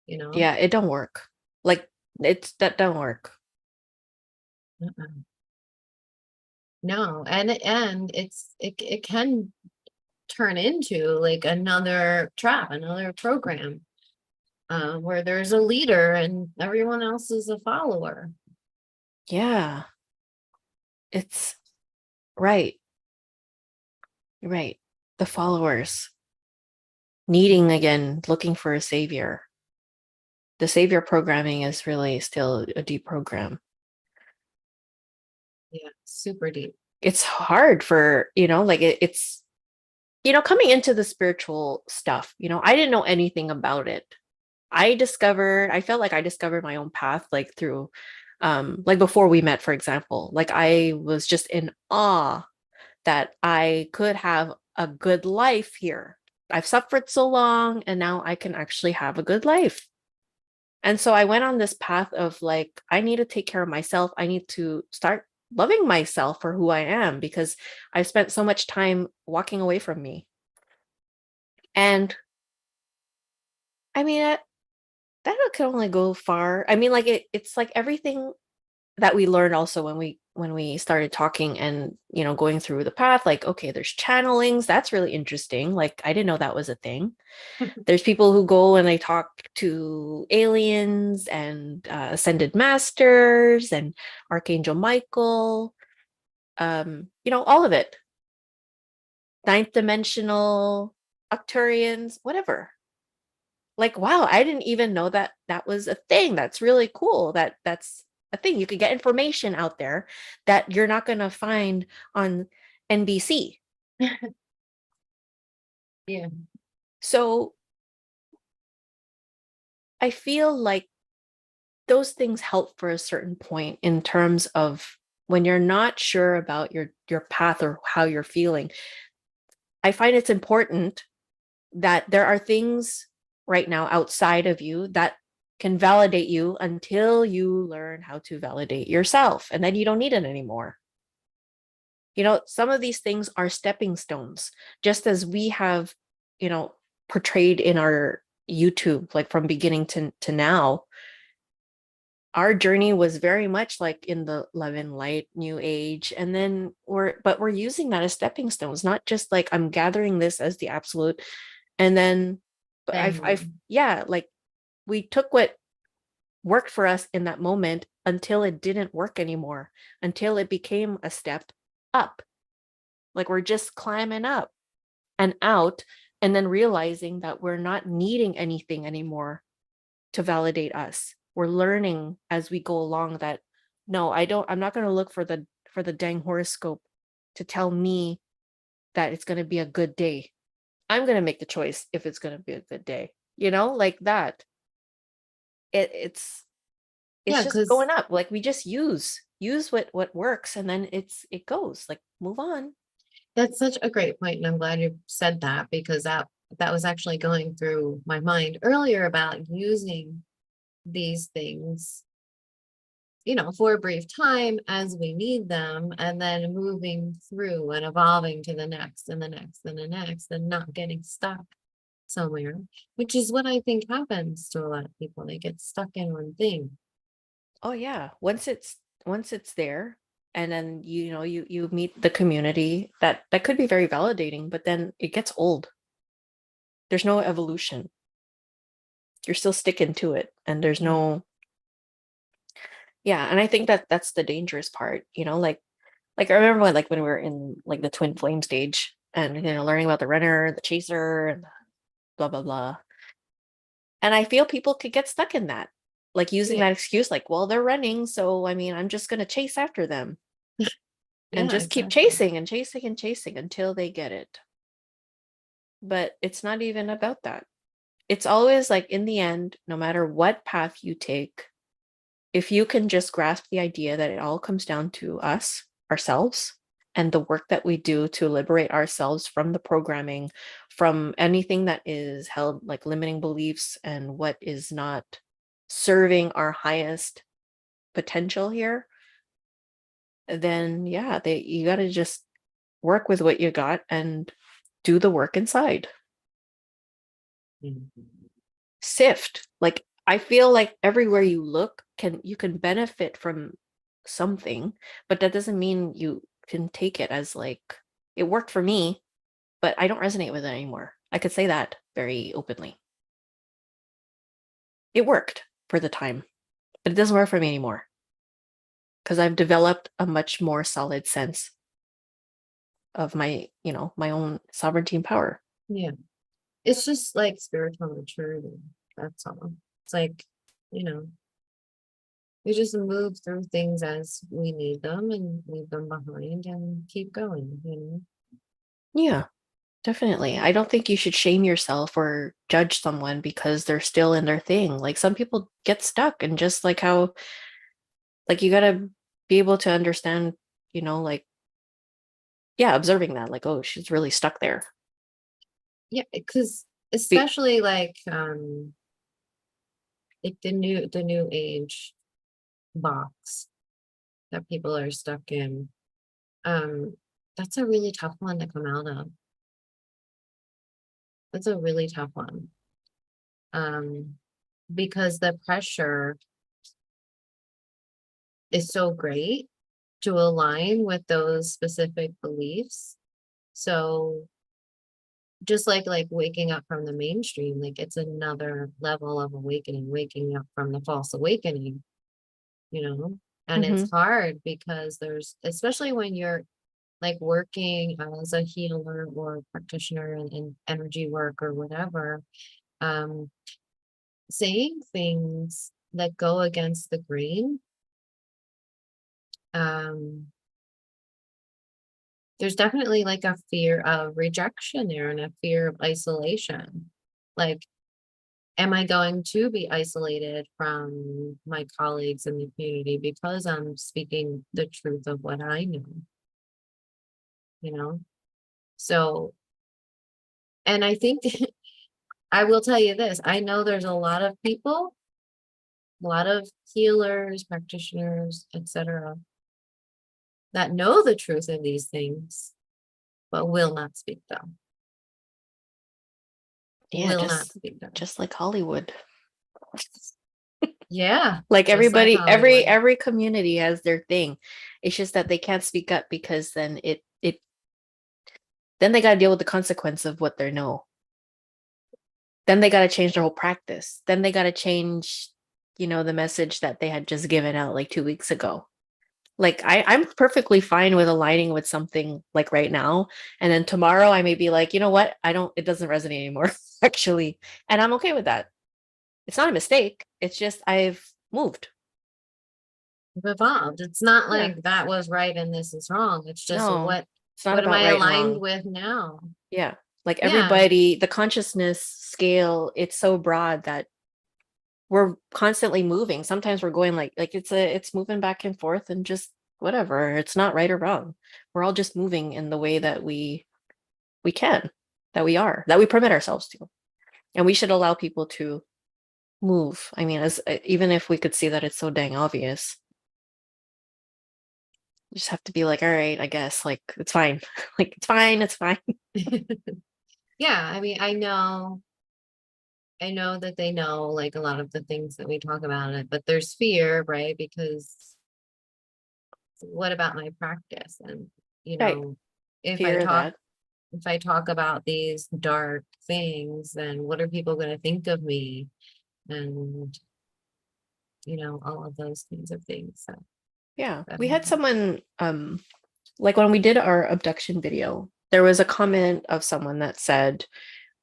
Yeah, it don't work. Like that don't work. Uh-uh. No. And it can turn into like another trap, another program, where there's a leader and everyone else is a follower. Yeah. It's right. Right. The followers needing again, looking for a savior. The savior programming is really still a deep program. Yeah, super deep. It's hard for, like it's, coming into the spiritual stuff, I didn't know anything about it. I felt like I discovered my own path, like through, like before we met, for example, like I was just in awe that I could have a good life here. I've suffered so long and now I can actually have a good life. And so I went on this path of like, I need to take care of myself. I need to start loving myself for who I am because I spent so much time walking away from me. And I mean, that can only go far. I mean, like it's like everything that we learned also when we started talking and going through the path, like, okay, there's channelings. That's really interesting. Like, I didn't know that was a thing. There's people who go and they talk to aliens and ascended masters and Archangel Michael, all of it. Ninth dimensional, Octurians, whatever. Like, wow, I didn't even know that that was a thing. That's really cool. That's a thing. You could get information out there that you're not going to find on NBC. Yeah. So I feel like those things help for a certain point in terms of when you're not sure about your path or how you're feeling. I find it's important that there are things right now outside of you that can validate you until you learn how to validate yourself, and then you don't need it anymore. Some of these things are stepping stones, just as we have, portrayed in our YouTube, like from beginning to now. Our journey was very much like in the love and light new age, and then we're using that as stepping stones, not just like I'm gathering this as the absolute. And then but I've Bang. yeah, like we took what worked for us in that moment until it didn't work anymore, until it became a step up. Like we're just climbing up and out, and then realizing that we're not needing anything anymore to validate us. We're learning as we go along that no, I'm not going to look for the dang horoscope to tell me that it's going to be a good day. I'm going to make the choice if it's going to be a good day. Like that. It's Yeah, just because going up. Like we just use what works, and then it goes. Like, move on. that's such a great point, and I'm glad you said that because that was actually going through my mind earlier about using these things, for a brief time as we need them, and then moving through and evolving to the next and the next and the next, and not getting stuck somewhere, which is what I think happens to a lot of people. They get stuck in one thing. Oh yeah. Once it's there, and then you meet the community, that could be very validating, but then it gets old. There's no evolution. You're still sticking to it, and there's Yeah. no, yeah. And I think that that's the dangerous part, like I remember when we were in like the twin flame stage, and learning about the runner, the chaser, and blah blah blah. And I feel people could get stuck in that, like using Yeah. that excuse, like, well, they're running, so I mean, I'm just gonna chase after them and Yeah, just keep exactly. chasing and chasing and chasing until they get it. But it's not even about that. It's always like, in the end, no matter what path you take, if you can just grasp the idea that it all comes down to us, ourselves, and the work that we do to liberate ourselves from the programming, from anything that is held like limiting beliefs and what is not serving our highest potential here, then yeah, you got to just work with what you got and do the work inside. Mhm. Sift. Like, I feel like everywhere you look, you can benefit from something, but that doesn't mean you can take it as like, it worked for me, but I don't resonate with it anymore. I could say that very openly. It worked for the time, but it doesn't work for me anymore because I've developed a much more solid sense of my own sovereignty and power. Yeah. It's just like spiritual maturity. That's all. It's like, you know, we just move through things as we need them and leave them behind and keep going. Yeah, definitely. I don't think you should shame yourself or judge someone because they're still in their thing. Like, some people get stuck, and just like how, like, you got to be able to understand, like, yeah, observing that, like, oh, she's really stuck there. Yeah, because Be- especially like the new age box that people are stuck in. Um, that's a really tough one to come out of. That's a really tough one. Um, because the pressure is so great to align with those specific beliefs. So just like waking up from the mainstream, like it's another level of awakening, waking up from the false awakening, you know? And it's Mhm. hard because there's, especially when you're like working as a healer or practitioner in energy work or whatever, um, saying things that go against the grain, um, there's definitely like a fear of rejection there and a fear of isolation. Like, am I going to be isolated from my colleagues in the community because I'm speaking the truth of what I know, you know? So, and I think I will tell you this, I know there's a lot of people, a lot of healers, practitioners, etc., that know the truth of these things, but will not speak them, Yeah, will not just speak them. just like Hollywood. Yeah, Like, just like everybody, every Hollywood. every community has their thing. It's just that they can't speak up because then they got to deal with the consequence of what they know. Then they got to change their whole practice. Then they got to change, the message that they had just given out like 2 weeks ago. Like, I'm perfectly fine with aligning with something like right now. And then tomorrow I may be like, you know what? It doesn't resonate anymore, actually. And I'm okay with that. It's not a mistake. It's just I've moved. Evolved. It's not Yeah. like that was right and this is wrong. It's just No, what it's not what am about I right and aligned wrong. with now? Yeah. Like, Yeah. everybody, the consciousness scale, it's so broad that we're constantly moving. Sometimes we're going like it's moving back and forth, and just whatever. It's not right or wrong. We're all just moving in the way that we can, that we permit ourselves to. And we should allow people to move. I mean, as even if we could see that it's so dang obvious, you just have to be like, all right, I guess, like, it's fine. Like, it's fine, it's fine. Yeah, I mean, I know that they know like a lot of the things that we talk about it, but there's fear, right? Because what about my practice? And you Right. know, if I Fear talk that. if I talk about these dark things, then what are people going to think of me? And, all of those kinds of things. So, Yeah. but, We had someone like when we did our abduction video, there was a comment of someone that said,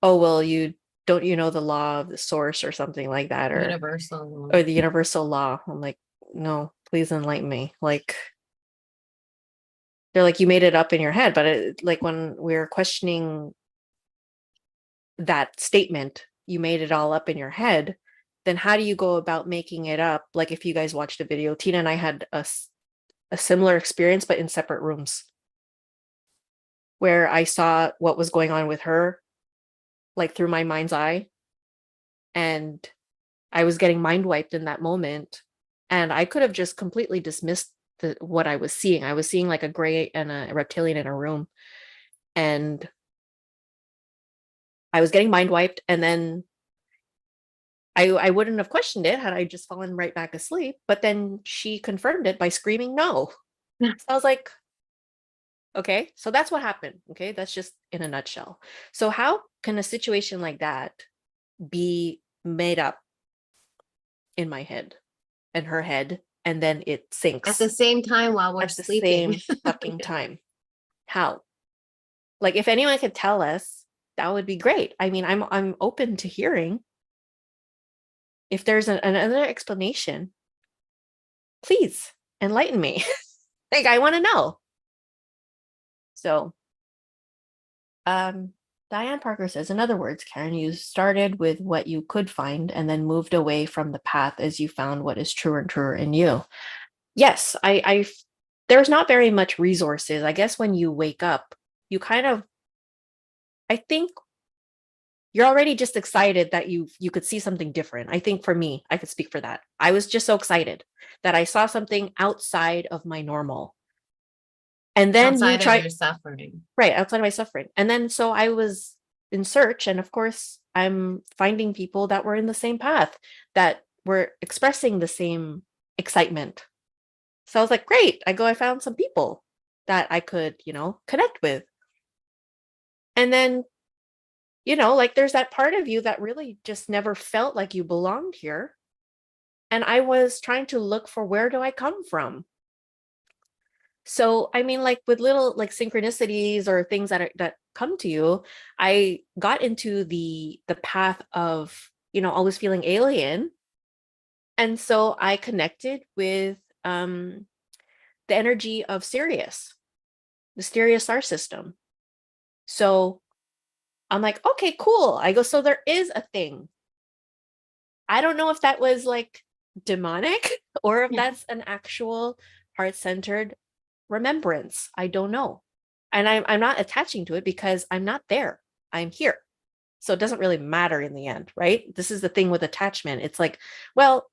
"Oh, well, you know the law of the source or something like that, universal. or the universal law." I'm like, "No, please enlighten me." Like they're like, "You made it up in your head," but like when we're questioning that statement, "You made it all up in your head," then how do you go about making it up? Like if you guys watched a video, Tina and I had a similar experience, but in separate rooms, where I saw what was going on with her, like through my mind's eye, and I was getting mind wiped in that moment. And I could have just completely dismissed what I was seeing. I was seeing like a gray and a reptilian in a room, and I was getting mind wiped. And then I wouldn't have questioned it had I just fallen right back asleep. But then she confirmed it by screaming no. So I was like, okay, so that's what happened. Okay, that's just in a nutshell. So how can a situation like that be made up in my head and her head, and then it At the sinks same time while we're at the sleeping. same fucking time? How? Like if anyone could tell us, that would be great. I mean, I'm open to hearing. If there's another explanation, please enlighten me. Like I want to know. So, um, Diane Parker says, in other words, Karen, you started with what you could find and then moved away from the path as you found what is truer and truer in you. Yes, there's not very much resources. I guess when you wake up, you kind of, I think you're already just excited that you could see something different. I think for me, I could speak for that. I was just so excited that I saw something outside of my normal. And then you Outside of try, your suffering. right, outside of my suffering. And then so I was in search, and of course, I'm finding people that were in the same path, that were expressing the same excitement. So I was like, great. I found some people that I could, connect with. And then, like there's that part of you that really just never felt like you belonged here. And I was trying to look for, where do I come from? So, I mean, like with little like synchronicities or things that come to you, I got into the path of, always feeling alien. And so I connected with the energy of Sirius, the Sirius star system. So I'm like, okay, cool. I go, so there is a thing. I don't know if that was like demonic or if that's an actual heart-centered remembrance. I don't know. And I'm not attaching to it because I'm not there. I'm here. So it doesn't really matter in the end, right? This is the thing with attachment. It's like, well,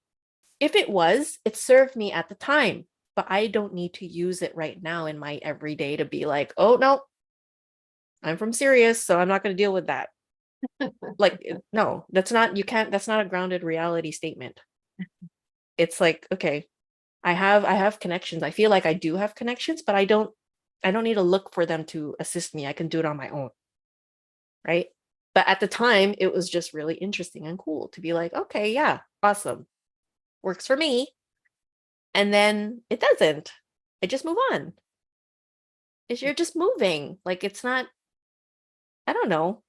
if it was, it served me at the time, but I don't need to use it right now in my everyday to be like, oh no, I'm from Sirius, so I'm not going to deal with that. Like, no, that's not a grounded reality statement. It's like, okay, I have connections. I feel like I do have connections, but I don't need to look for them to assist me. I can do it on my own. Right. But at the time, it was just really interesting and cool to be like, okay, yeah, awesome. Works for me. And then it doesn't. I just move on. You're just moving. Like it's not, I don't know.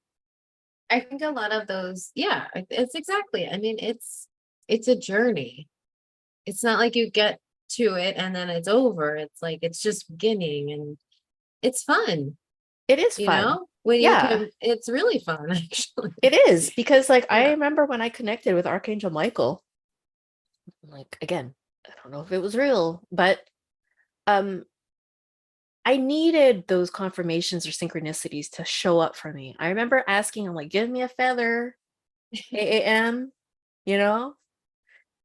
I think a lot of those, yeah, it's exactly. I mean, it's a journey. It's not like you get to it and then it's over. It's like it's just beginning and it's fun, It is fun. when you Yeah, can, it's really fun actually. it is because like I Yeah. remember when I connected with Archangel Michael, like again, I don't know if it was real, but um I needed those confirmations or synchronicities to show up for me. I remember asking him, like, give me a feather, AAM, you know?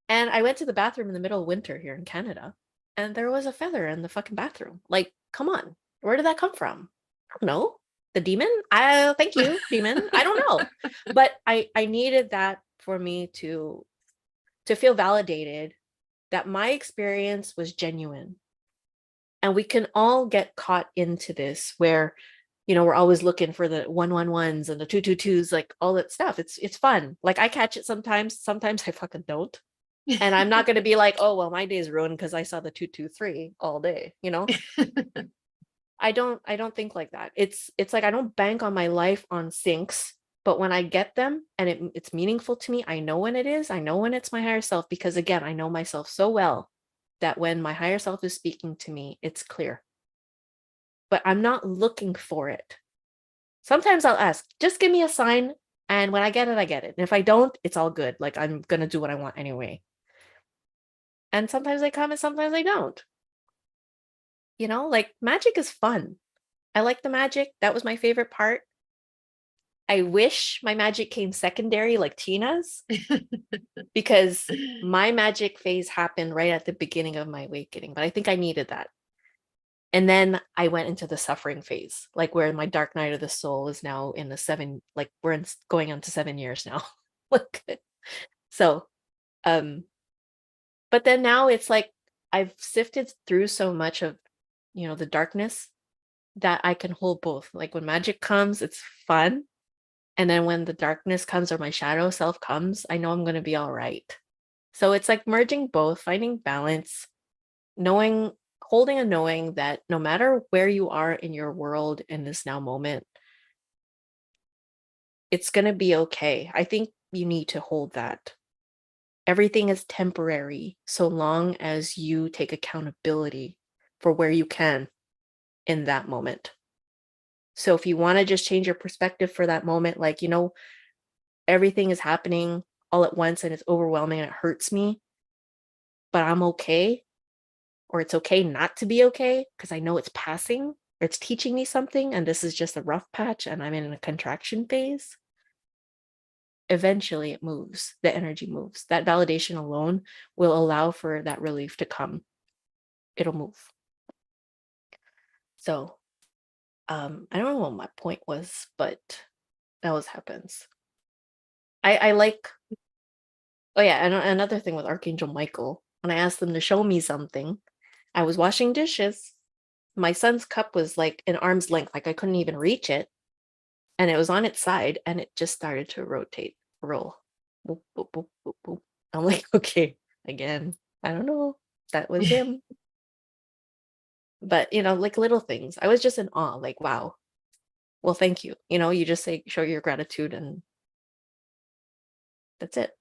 And I went to the bathroom in the middle of winter here in Canada, and there was a feather in the fucking bathroom. Like, come on, where did that come from? I don't know. The demon? I thank you, demon. I don't know. But I needed that for me to feel validated that my experience was genuine. And we can all get caught into this where We're always looking for the 111s and the 222s, like all that stuff. It's fun. Like I catch it sometimes I fucking don't. And I'm not going to be like, oh, well, my day's ruined because I saw the 223 all day. I don't think like that. It's like I don't bank on my life on syncs, but when I get them and it's meaningful to me, I know when it is. I know when it's my higher self, because again, I know myself so well that when my higher self is speaking to me, it's clear. But I'm not looking for it. Sometimes I'll ask, just give me a sign, and when I get it, I get it. And if I don't, it's all good. Like I'm gonna do what I want anyway. And sometimes they come and sometimes they don't. Like magic is fun. I like the magic. That was my favorite part. I wish my magic came secondary like Tina's, because my magic phase happened right at the beginning of my awakening, but I think I needed that. And then I went into the suffering phase, like where my dark night of the soul is now in the like going on to 7 years now. Like, so, but then now it's like I've sifted through so much of, the darkness, that I can hold both. Like when magic comes, it's fun. And then when the darkness comes or my shadow self comes, I know I'm going to be all right. So it's like merging both, finding balance, holding a knowing that no matter where you are in your world in this now moment, it's going to be okay. I think you need to hold that. Everything is temporary so long as you take accountability for where you can in that moment. So if you want to just change your perspective for that moment, like, everything is happening all at once and it's overwhelming and it hurts me, but I'm okay, or it's okay not to be okay because I know it's passing or it's teaching me something and this is just a rough patch and I'm in a contraction phase. Eventually it moves, the energy moves. That validation alone will allow for that relief to come. It'll move. So I don't know what my point was, but that always happens. I like, oh yeah, and another thing with Archangel Michael, when I asked them to show me something, I was washing dishes. My son's cup was like an arm's length, like I couldn't even reach it. And it was on its side and it just started to roll. Boop, boop, boop, boop, boop. I'm like, okay, again, I don't know. That was him. But, like little things. I was just in awe, like, wow. Well, thank you. You just show your gratitude and that's it.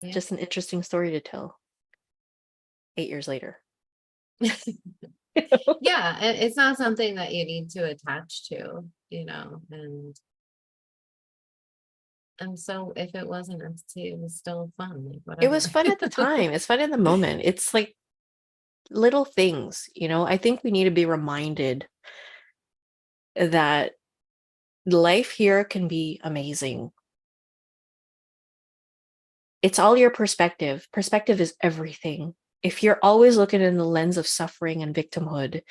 Yeah. Just an interesting story to tell 8 years later. Yeah, it's not something that you need to attach to, and so if it wasn't empty, it was still fun, like It whatever. was fun at the time. It's fun in the moment. It's like little things, I think we need to be reminded that life here can be amazing. It's all your perspective. Perspective is everything. If you're always looking in the lens of suffering and victimhood,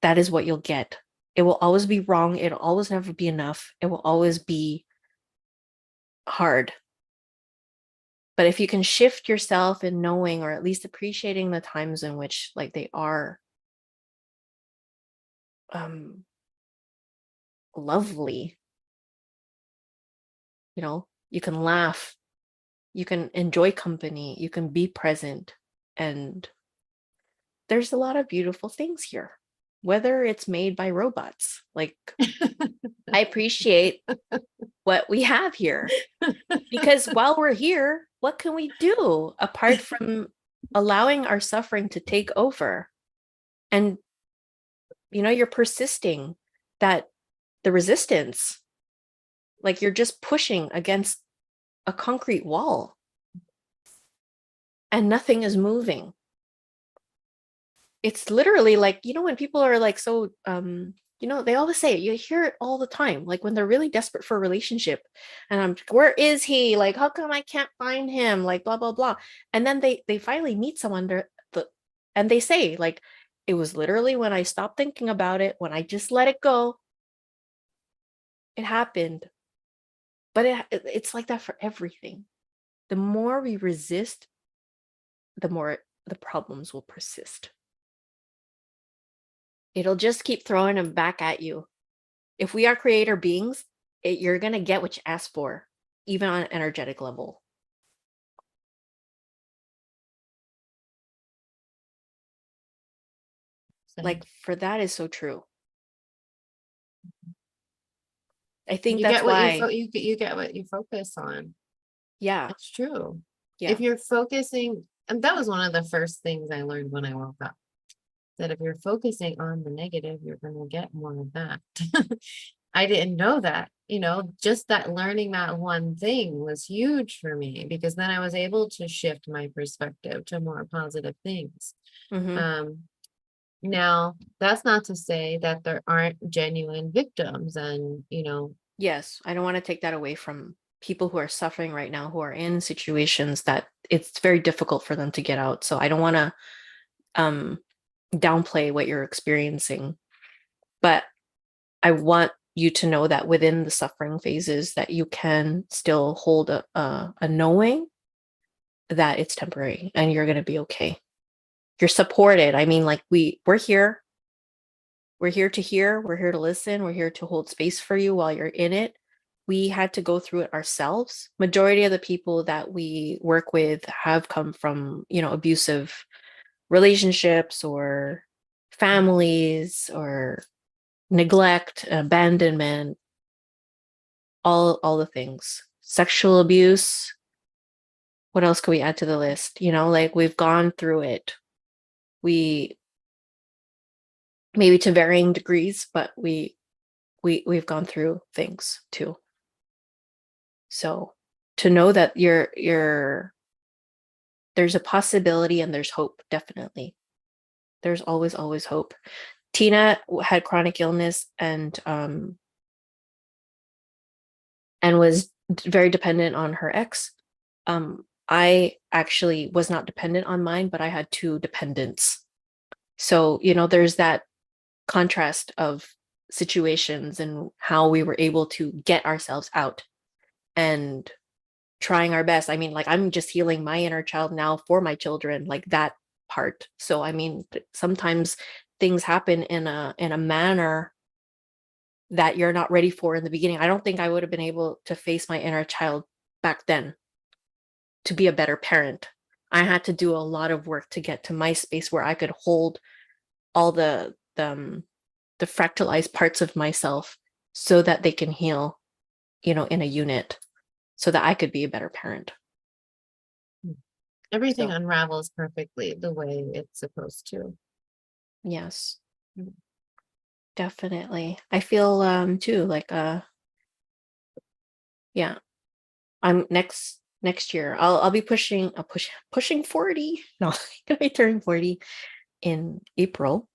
that is what you'll get. It will always be wrong. It'll always never be enough. It will always be hard. But if you can shift yourself in knowing, or at least appreciating the times in which like they are lovely, you can laugh, you can enjoy company, you can be present, and there's a lot of beautiful things here, whether it's made by robots. Like, I appreciate what we have here, because while we're here, what can we do apart from allowing our suffering to take over? And you're persisting, that the resistance, like you're just pushing against a concrete wall and nothing is moving. It's literally like, when people are like, so they always say it, you hear it all the time, like when they're really desperate for a relationship and I'm, where is he, like how come I can't find him, like blah blah blah. And then they finally meet someone and they say like, it was literally when I stopped thinking about it, when I just let it go, it happened. But it's like that for everything. The more we resist, the more the problems will persist. It'll just keep throwing them back at you If we are creator beings, you're going to get what you ask for, even on an energetic level. So Like, for that is so true. I think you that's get what why, you get what you focus on. yeah, It's true. yeah. If you're focusing, and that was one of the first things I learned when I woke up, that if you're focusing on the negative, you're going to get more of that. I didn't know that, just that learning that one thing was huge for me, because then I was able to shift my perspective to more positive things. Mm-hmm. Now, that's not to say that there aren't genuine victims and, Yes, I don't want to take that away from people who are suffering right now, who are in situations that it's very difficult for them to get out. So I don't want to um, downplay what you're experiencing, but I want you to know that within the suffering phases, that you can still hold a knowing that it's temporary and you're going to be okay. You're supported. I mean, like we're here. We're here to hear. We're here to listen. We're here to hold space for you while you're in it. We had to go through it ourselves. Majority of the people that we work with have come from, abusive relationships or families or neglect, abandonment, all the things. Sexual abuse. What else can we add to the list? Like we've gone through it. We maybe to varying degrees, but we've gone through things too. So to know that there's a possibility and there's hope, definitely. There's always hope. Tina had chronic illness and was very dependent on her ex. I actually was not dependent on mine, but I had two dependents. So, there's that contrast of situations and how we were able to get ourselves out and trying our best. I mean, like I'm just healing my inner child now for my children, like that part. So I mean, sometimes things happen in a manner that you're not ready for in the beginning. I don't think I would have been able to face my inner child back then to be a better parent. I had to do a lot of work to get to my space where I could hold all the fractalized parts of myself so that they can heal, in a unit, so that I could be a better parent. everything So, unravels perfectly the way it's supposed to. yes, Mm. definitely. I feel too like yeah, I'm next year. I'll be pushing 40. No, I'm gonna be turning 40 in April.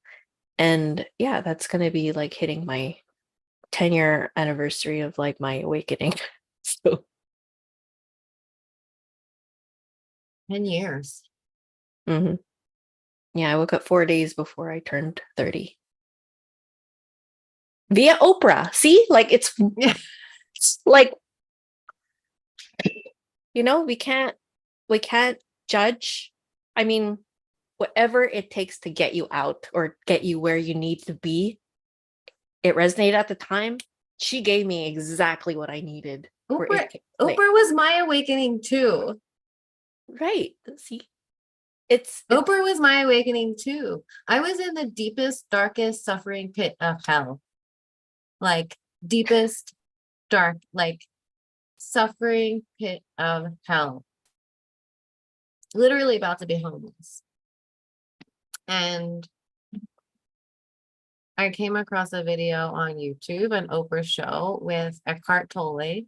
And yeah, that's gonna be like hitting my 10-year anniversary of like my awakening. So 10 years. mhm. Yeah, I woke up 4 days before I turned 30. Via Oprah. See? Like Yeah. it's like, we can't judge. I mean, whatever it takes to get you out or get you where you need to be, it resonated at the time. She gave me exactly what I needed for Oprah, it to click. Oprah was my awakening too. Right. See, it's Oprah was my awakening too. I was in the deepest, darkest suffering pit of hell. Like deepest, dark, like suffering pit of hell. Literally about to be homeless. And I came across a video on YouTube, an Oprah show with Eckhart Tolle.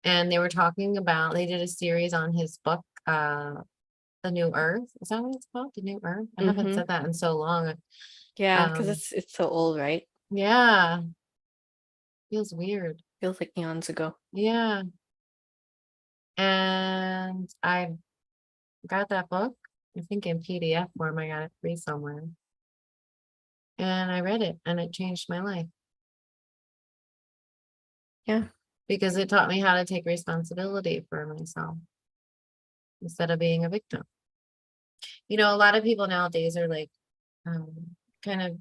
And they were talking about, they did a series on his book, The New Earth. Is that what it's called? The New Earth? I haven't mm-hmm. said that in so long. Yeah, because Um, it's so old, right? yeah, feels weird. Feels like eons ago. Yeah. And I got that book, I think in PDF form. I got it free somewhere. And I read it and it changed my life Yeah. because it taught me how to take responsibility for myself instead of being a victim. A lot of people nowadays are like, kind of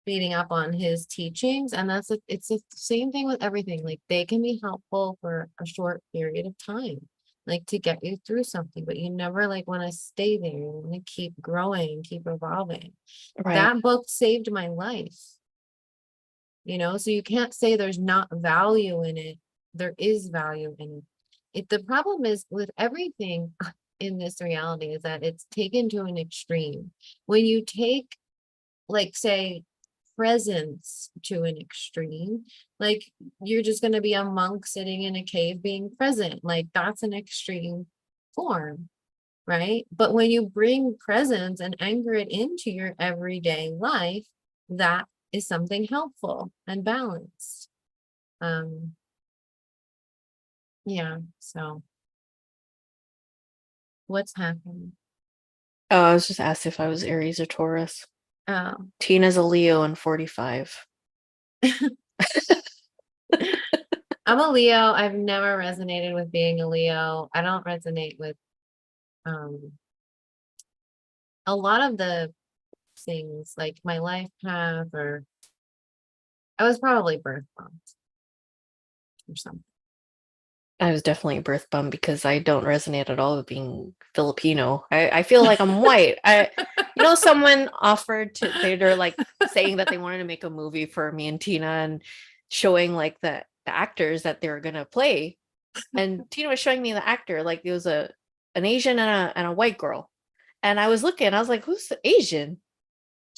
beating up on his teachings. And it's the same thing with everything. Like they can be helpful for a short period of time, like to get you through something, but you never like want to stay there. You want to keep growing, keep evolving. Right. That book saved my life, so you can't say there's not value in it. There is value in it. The problem is with everything in this reality is that it's taken to an extreme. When you take, like, say, presence to an extreme, like you're just going to be a monk sitting in a cave being present, like that's an extreme form, right? But when you bring presence and anchor it into your everyday life, that is something helpful and balanced. um yeah, so what's happening? Oh, I was just asked if I was Aries or Taurus. Oh. Tina's a Leo and 45. I'm a Leo. I've never resonated with being a Leo. I don't resonate with um a lot of the things, like my life path, or I was probably birth bombed or something. I was definitely a birth bum because I don't resonate at all with being Filipino. I feel like I'm white. Someone offered to, they're like saying that they wanted to make a movie for me and Tina and showing like the actors that they were gonna play. And Tina was showing me the actor, like it was an Asian and a white girl. And I was looking, I was like, who's the Asian?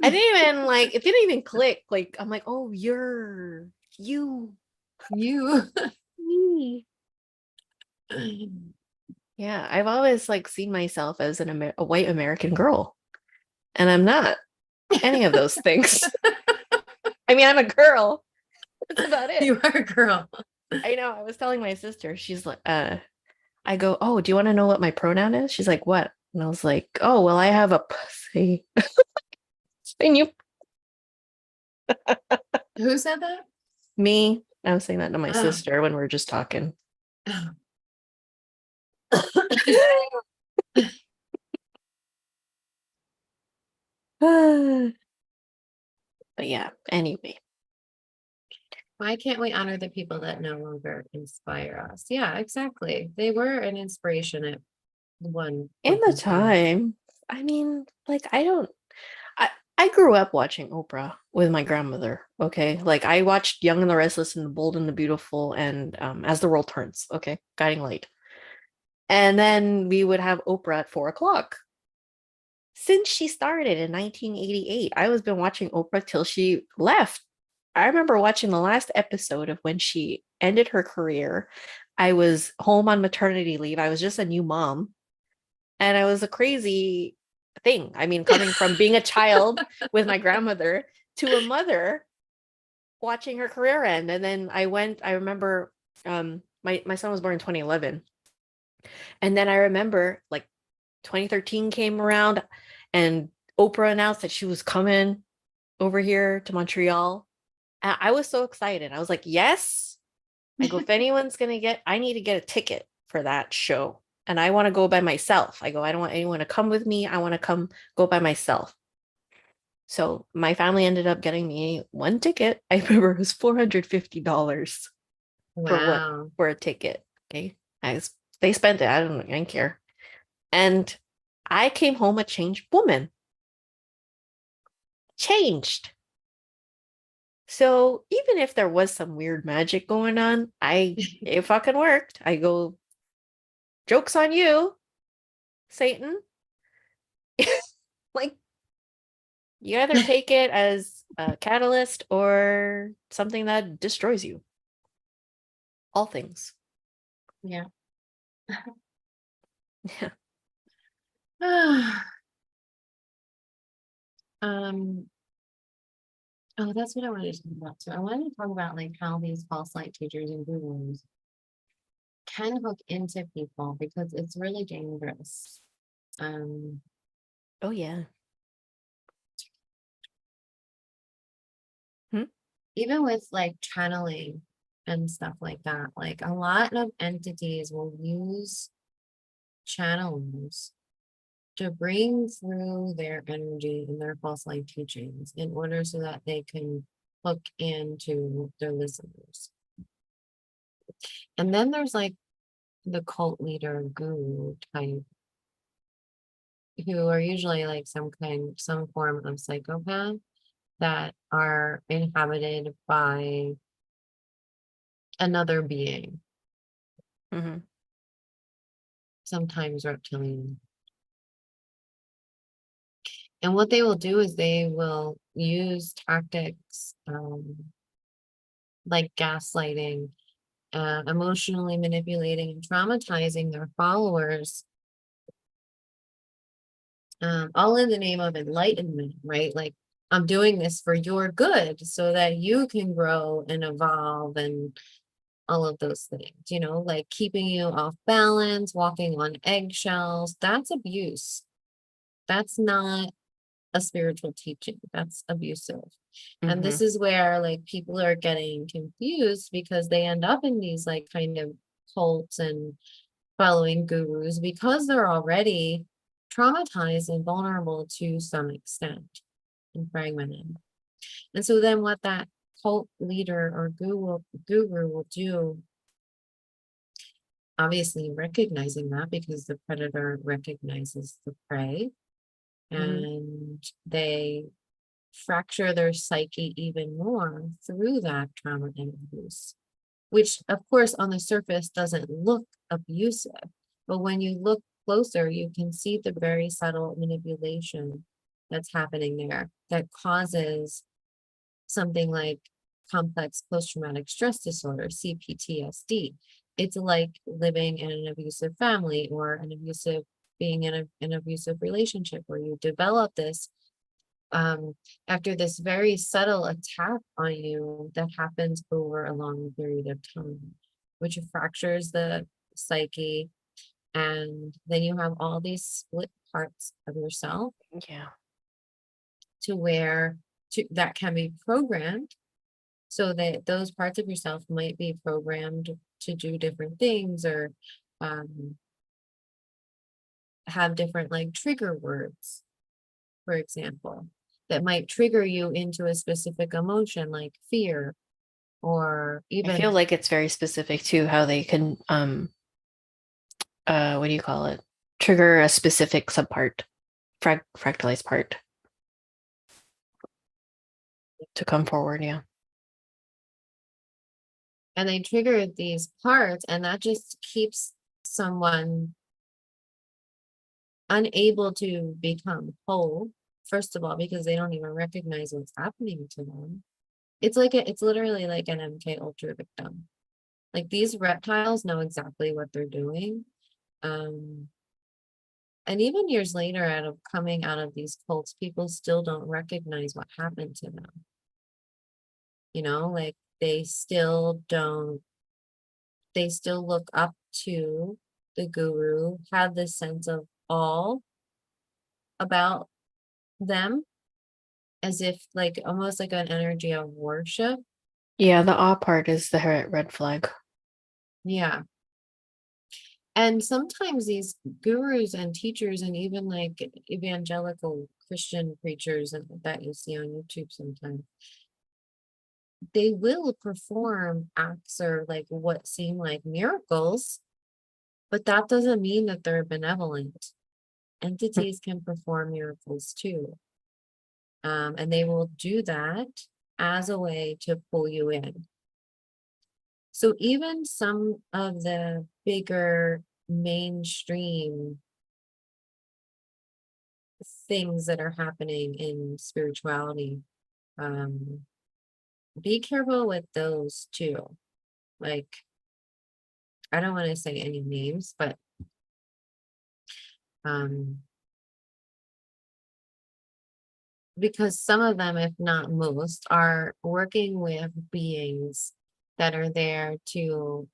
I didn't even like it didn't even click. Like I'm like, oh, you're you. You. Me. Yeah, I've always like seen myself as a white American girl, and I'm not any of those things. I mean, I'm a girl. That's about it. You are a girl. I know. I was telling my sister, she's like, I go, oh, do you want to know what my pronoun is? She's like, what? And I was like, oh, well, I have a pussy. And you, Who said that? me, I was saying that to my Oh. sister when we were just talking. But yeah, anyway. Why can't we honor the people that no longer inspire us? Yeah, exactly. They were an inspiration at one In point the in time. time, I mean, like I grew up watching Oprah with my grandmother. Okay. Like I watched Young and the Restless and the Bold and the Beautiful and As the World Turns. Okay. Guiding Light. And then we would have Oprah at 4 o'clock. Since she started in 1988, I was been watching Oprah till she left. I remember watching the last episode of when she ended her career. I was home on maternity leave. I was just a new mom. And it was a crazy thing. I mean, coming from being a child with my grandmother to a mother watching her career end. And then I remember my son was born in 2011. And then I remember like 2013 came around and Oprah announced that she was coming over here to Montreal. And I was so excited. I was like, yes. I go, if anyone's going to I need to get a ticket for that show. And I want to go by myself. I go, I don't want anyone to come with me. I want to go by myself. So my family ended up getting me one ticket. I remember it was $450 Wow. for a ticket. Okay. They spent it. I didn't care. And I came home a changed woman. Changed. So even if there was some weird magic going on, it fucking worked. I go, joke's on you, Satan. Like you either take it as a catalyst or something that destroys you. All things. Yeah. Yeah. um oh, that's what I wanted to talk about. So I wanted to talk about like how these false light teachers and gurus can hook into people because it's really dangerous. um Oh yeah. Hmm? Even with like channeling and stuff like that, like a lot of entities will use channelers to bring through their energy and their false light teachings in order so that they can hook into their listeners. And then there's like the cult leader guru type who are usually like some form of psychopath that are inhabited by another being, Mm-hmm. sometimes reptilian. And what they will do is they will use tactics like gaslighting, emotionally manipulating and traumatizing their followers, all in the name of enlightenment, right? Like, I'm doing this for your good so that you can grow and evolve and all of those things, like keeping you off balance, walking on eggshells. That's abuse. That's not a spiritual teaching. That's abusive. And Mm-hmm. this is where like people are getting confused because they end up in these like kind of cults and following gurus because they're already traumatized and vulnerable to some extent and fragmented. And so then what that cult leader or guru will do, obviously recognizing that because the predator recognizes the prey, Mm-hmm. and they fracture their psyche even more through that trauma and abuse, which of course on the surface doesn't look abusive, but when you look closer, you can see the very subtle manipulation that's happening there that causes something like complex post-traumatic stress disorder, CPTSD. It's like living in an abusive family or being in an abusive relationship where you develop this after this very subtle attack on you that happens over a long period of time, which fractures the psyche. And then you have all these split parts of yourself Yeah. to where that can be programmed, so that those parts of yourself might be programmed to do different things or um, have different like trigger words, for example, that might trigger you into a specific emotion like fear or I feel even like it's very specific to how they can what do you call it? Trigger a specific subpart, fractalized part to come forward. Yeah. and they trigger these parts, and that just keeps someone unable to become whole, first of all, because they don't even recognize what's happening to them. It's literally like an MK Ultra victim. Like these reptiles know exactly what they're doing. Um, and even years later, coming out of these cults, people still don't recognize what happened to them. Like they still look up to the guru, have this sense of awe about them, as if like almost like an energy of worship. Yeah, the awe part is the red flag. Yeah. And sometimes these gurus and teachers and even like evangelical Christian preachers that you see on YouTube sometimes, they will perform acts or like what seem like miracles, but that doesn't mean that they're benevolent. Entities can perform miracles too. And they will do that as a way to pull you in. So even some of the bigger mainstream things that are happening in spirituality, um, be careful with those too. Like, I don't want to say any names, but um, because some of them, if not most, are working with beings that are there to,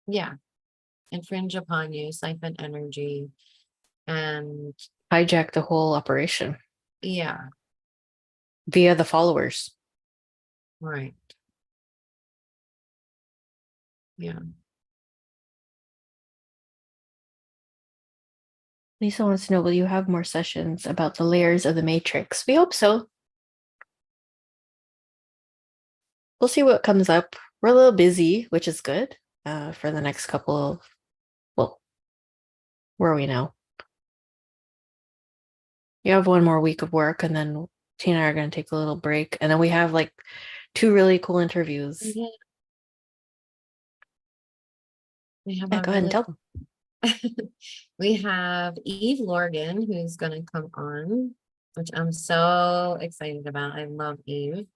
yeah, infringe upon you, siphon energy, and Hijack the whole operation yeah, via the followers. right, yeah. Lisa wants to know, will you have more sessions about the layers of the matrix? We hope so. We'll see what comes up. We're a little busy, which is good for the next couple of, well, where are we now? You have one more week of work, and then Tina and I are going to take a little break. And then we have like 2 really cool interviews. Yeah. We have Yeah, a go ahead and really tell them. we have Eve Lorgan who's gonna come on, which I'm so excited about. I love Eve.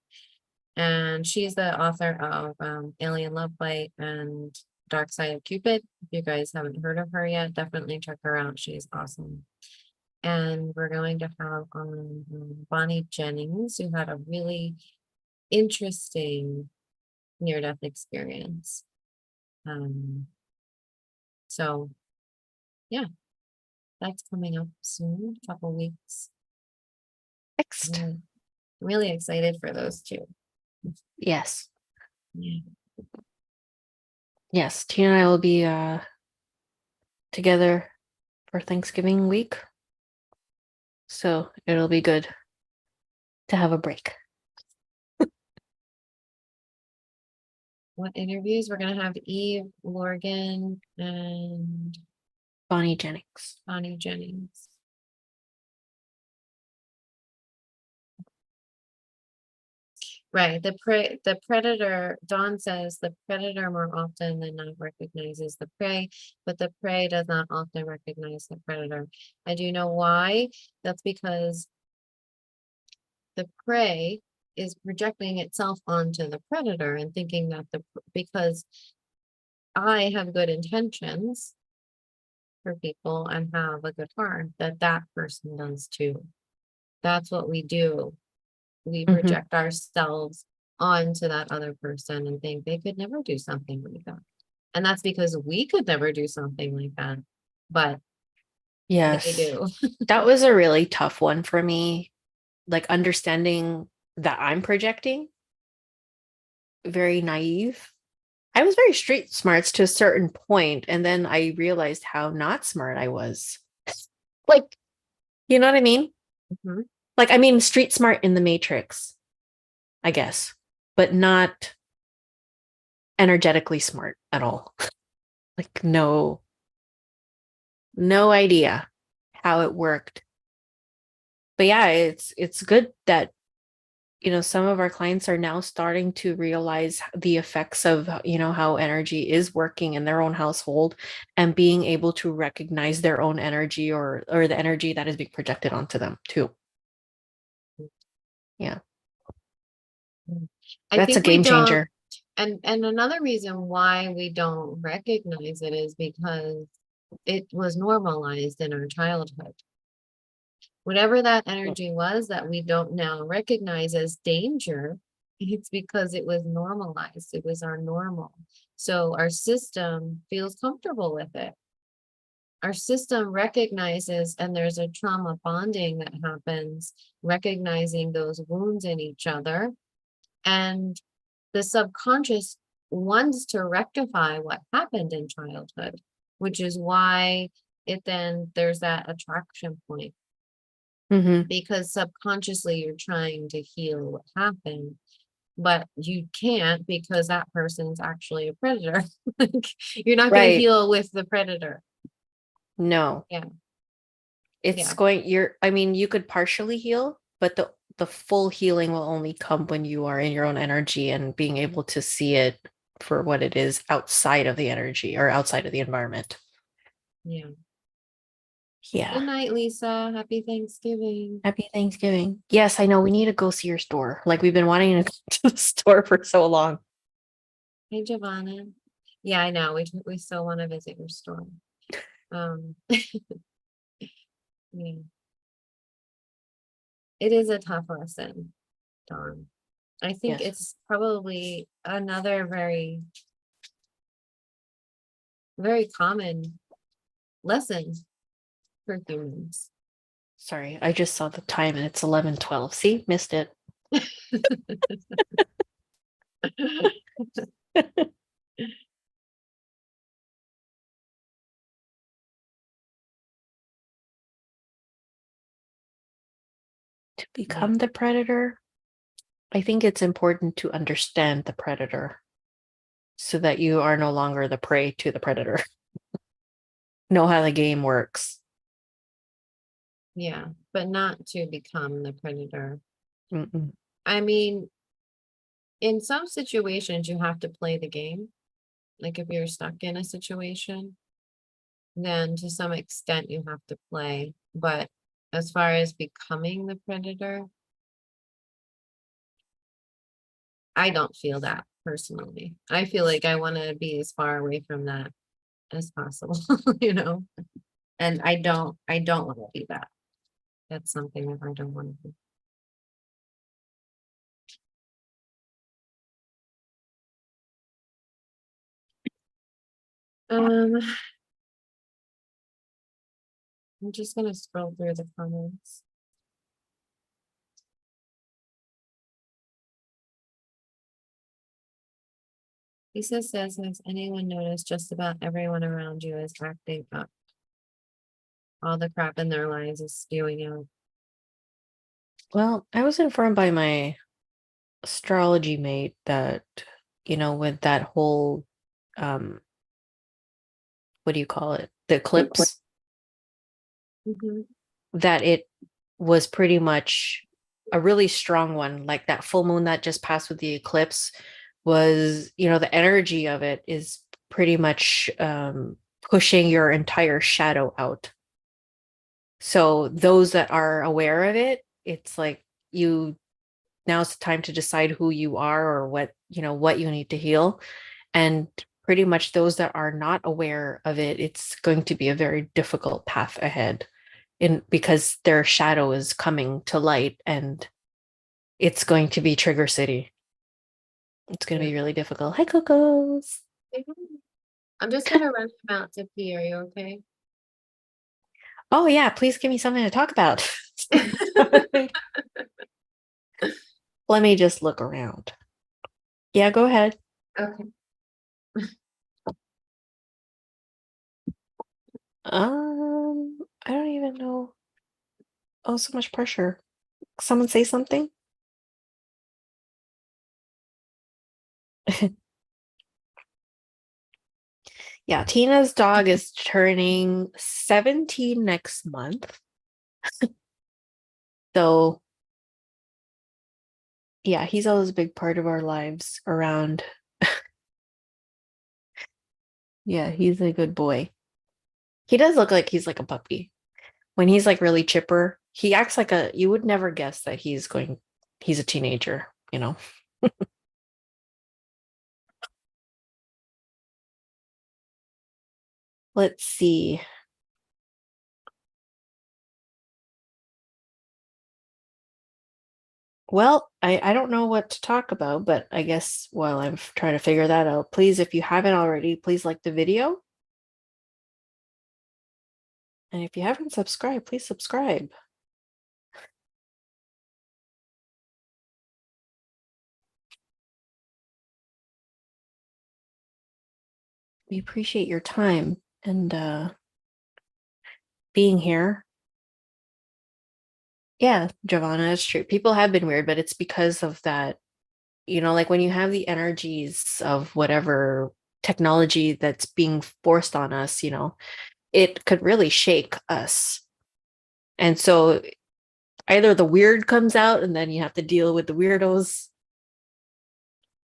And she's the author of Alien Love Bite and Dark Side of Cupid. If you guys haven't heard of her yet, definitely check her out. She's awesome. And we're going to have on Bonnie Jennings, who had a really interesting near-death experience. So yeah, that's coming up soon, a couple weeks. Next. Really excited for those two. Yes. Yeah. Yes. Tina and I will be together for Thanksgiving week. So it'll be good to have a break. What interviews? We're gonna have Eve Lorgan and Bonnie Jennings. Bonnie Jennings. Right. The predator, Dawn says the predator more often than not recognizes the prey, but the prey does not often recognize the predator. I do know why. That's because the prey is projecting itself onto the predator and thinking that because I have good intentions for people and have a good heart, that person does too. That's what we do. We project ourselves onto that other person and think they could never do something like that. And that's because we could never do something like that, but they Yes. do. That was a really tough one for me. Like understanding that I'm projecting, very naive. I was very street smarts to a certain point, and then I realized how not smart I was. Like, you know what I mean? Mhm. Like, I mean, street smart in the Matrix, I guess, but not energetically smart at all. Like, no idea how it worked. But yeah, it's good that some of our clients are now starting to realize the effects of how energy is working in their own household and being able to recognize their own energy or the energy that is being projected onto them too. Yeah, I that's a think we game don't, changer. and another reason why we don't recognize it is because it was normalized in our childhood. Whatever that energy was that we don't now recognize as danger, it's because it was normalized. It was our normal. So our system feels comfortable with it. Our system recognizes, and there's a trauma bonding that happens, recognizing those wounds in each other. And the subconscious wants to rectify what happened in childhood, which is why there's that attraction point, Mm-hmm. because subconsciously you're trying to heal what happened, but you can't because that person's actually a predator. Like, you're not going to Right. heal with the predator. No, Yeah. it's Yeah. going, I mean, you could partially heal, but the full healing will only come when you are in your own energy and being able to see it for what it is outside of the energy or outside of the environment. Yeah. Yeah. Good night, Lisa. Happy Thanksgiving. Happy Thanksgiving. Yes, I know. We need to go see your store. Like we've been wanting to go to the store for so long. Hey, Giovanna. Yeah, I know. We still want to visit your store. Um, yeah. It is a tough lesson, Dawn. I think Yes. it's probably another very, very common lesson for humans. Sorry, I just saw the time and it's 11:12. See, missed it. become the predator. I think it's important to understand the predator so that you are no longer the prey to the predator. Know how the game works. Yeah, but not to become the predator. Mm-mm. I mean, in some situations, you have to play the game. Like if you're stuck in a situation, then to some extent you have to play. But as far as becoming the predator, I don't feel that personally. I feel like I want to be as far away from that as possible, you know? And I don't want to do that. That's something that I don't want to do. I'm just gonna scroll through the comments. Lisa says, has anyone noticed just about everyone around you is acting up? All the crap in their lives is spewing out. Well, I was informed by my astrology mate that, with that whole, um, what do you call it? The eclipse, Mhm. that it was pretty much a really strong one. Like that full moon that just passed with the eclipse was, the energy of it is pretty much pushing your entire shadow out. So those that are aware of it, it's like you now's the time to decide who you are or what you need to heal. And pretty much those that are not aware of it, it's going to be a very difficult path ahead because their shadow is coming to light and it's going to be trigger city. It's going to Yeah. be really difficult. Hi, Cocos. I'm just gonna run him out to pee. Are you okay? Oh, yeah. Please give me something to talk about. Let me just look around. Yeah, go ahead. Okay. I don't even know. Oh, so much pressure. Someone say something? Yeah, Tina's dog is turning 17 next month. So, yeah, he's always a big part of our lives around. Yeah, he's a good boy. He does look like he's like a puppy. When he's like really chipper, he acts like you would never guess that he's a teenager. Let's see. Well, I don't know what to talk about, but I guess while I'm trying to figure that out, please, if you haven't already, please like the video. And if you haven't subscribed, please subscribe. We appreciate your time and being here. Yeah, Giovanna, it's true. People have been weird, but it's because of that, like when you have the energies of whatever technology that's being forced on us, it could really shake us. And so either the weird comes out and then you have to deal with the weirdos,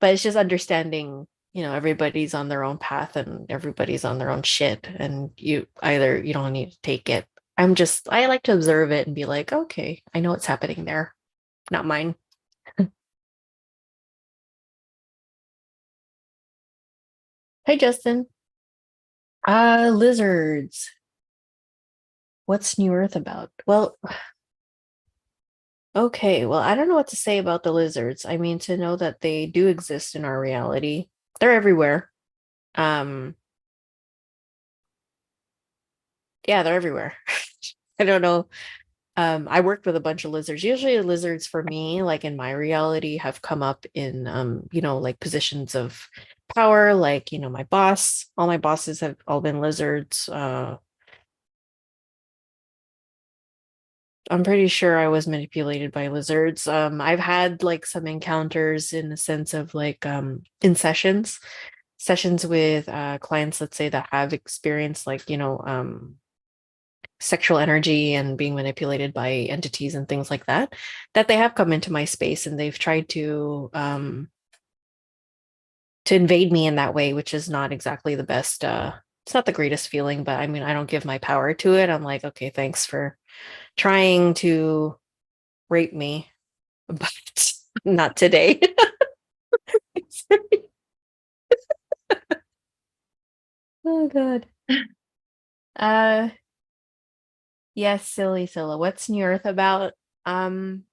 but it's just understanding, everybody's on their own path and everybody's on their own shit. And you don't need to take it. I like to observe it and be like, okay, I know what's happening there, not mine. Hey, Justin. Lizards. What's New Earth about? Well, okay. Well, I don't know what to say about the lizards. I mean, to know that they do exist in our reality. They're everywhere. Um, yeah, they're everywhere. I don't know. I worked with a bunch of lizards. Usually the lizards for me, like in my reality, have come up in like positions of power, like, my boss. All my bosses have all been lizards. I'm pretty sure I was manipulated by lizards. I've had like some encounters in the sense of like in sessions with clients, let's say, that have experienced like, sexual energy and being manipulated by entities and things like that, that they have come into my space and they've tried to invade me in that way, which is not exactly the best. It's not the greatest feeling, but I mean, I don't give my power to it. I'm like, okay, thanks for trying to rape me, but not today. Oh God. Uh yes, silly Scylla. What's New Earth about? Um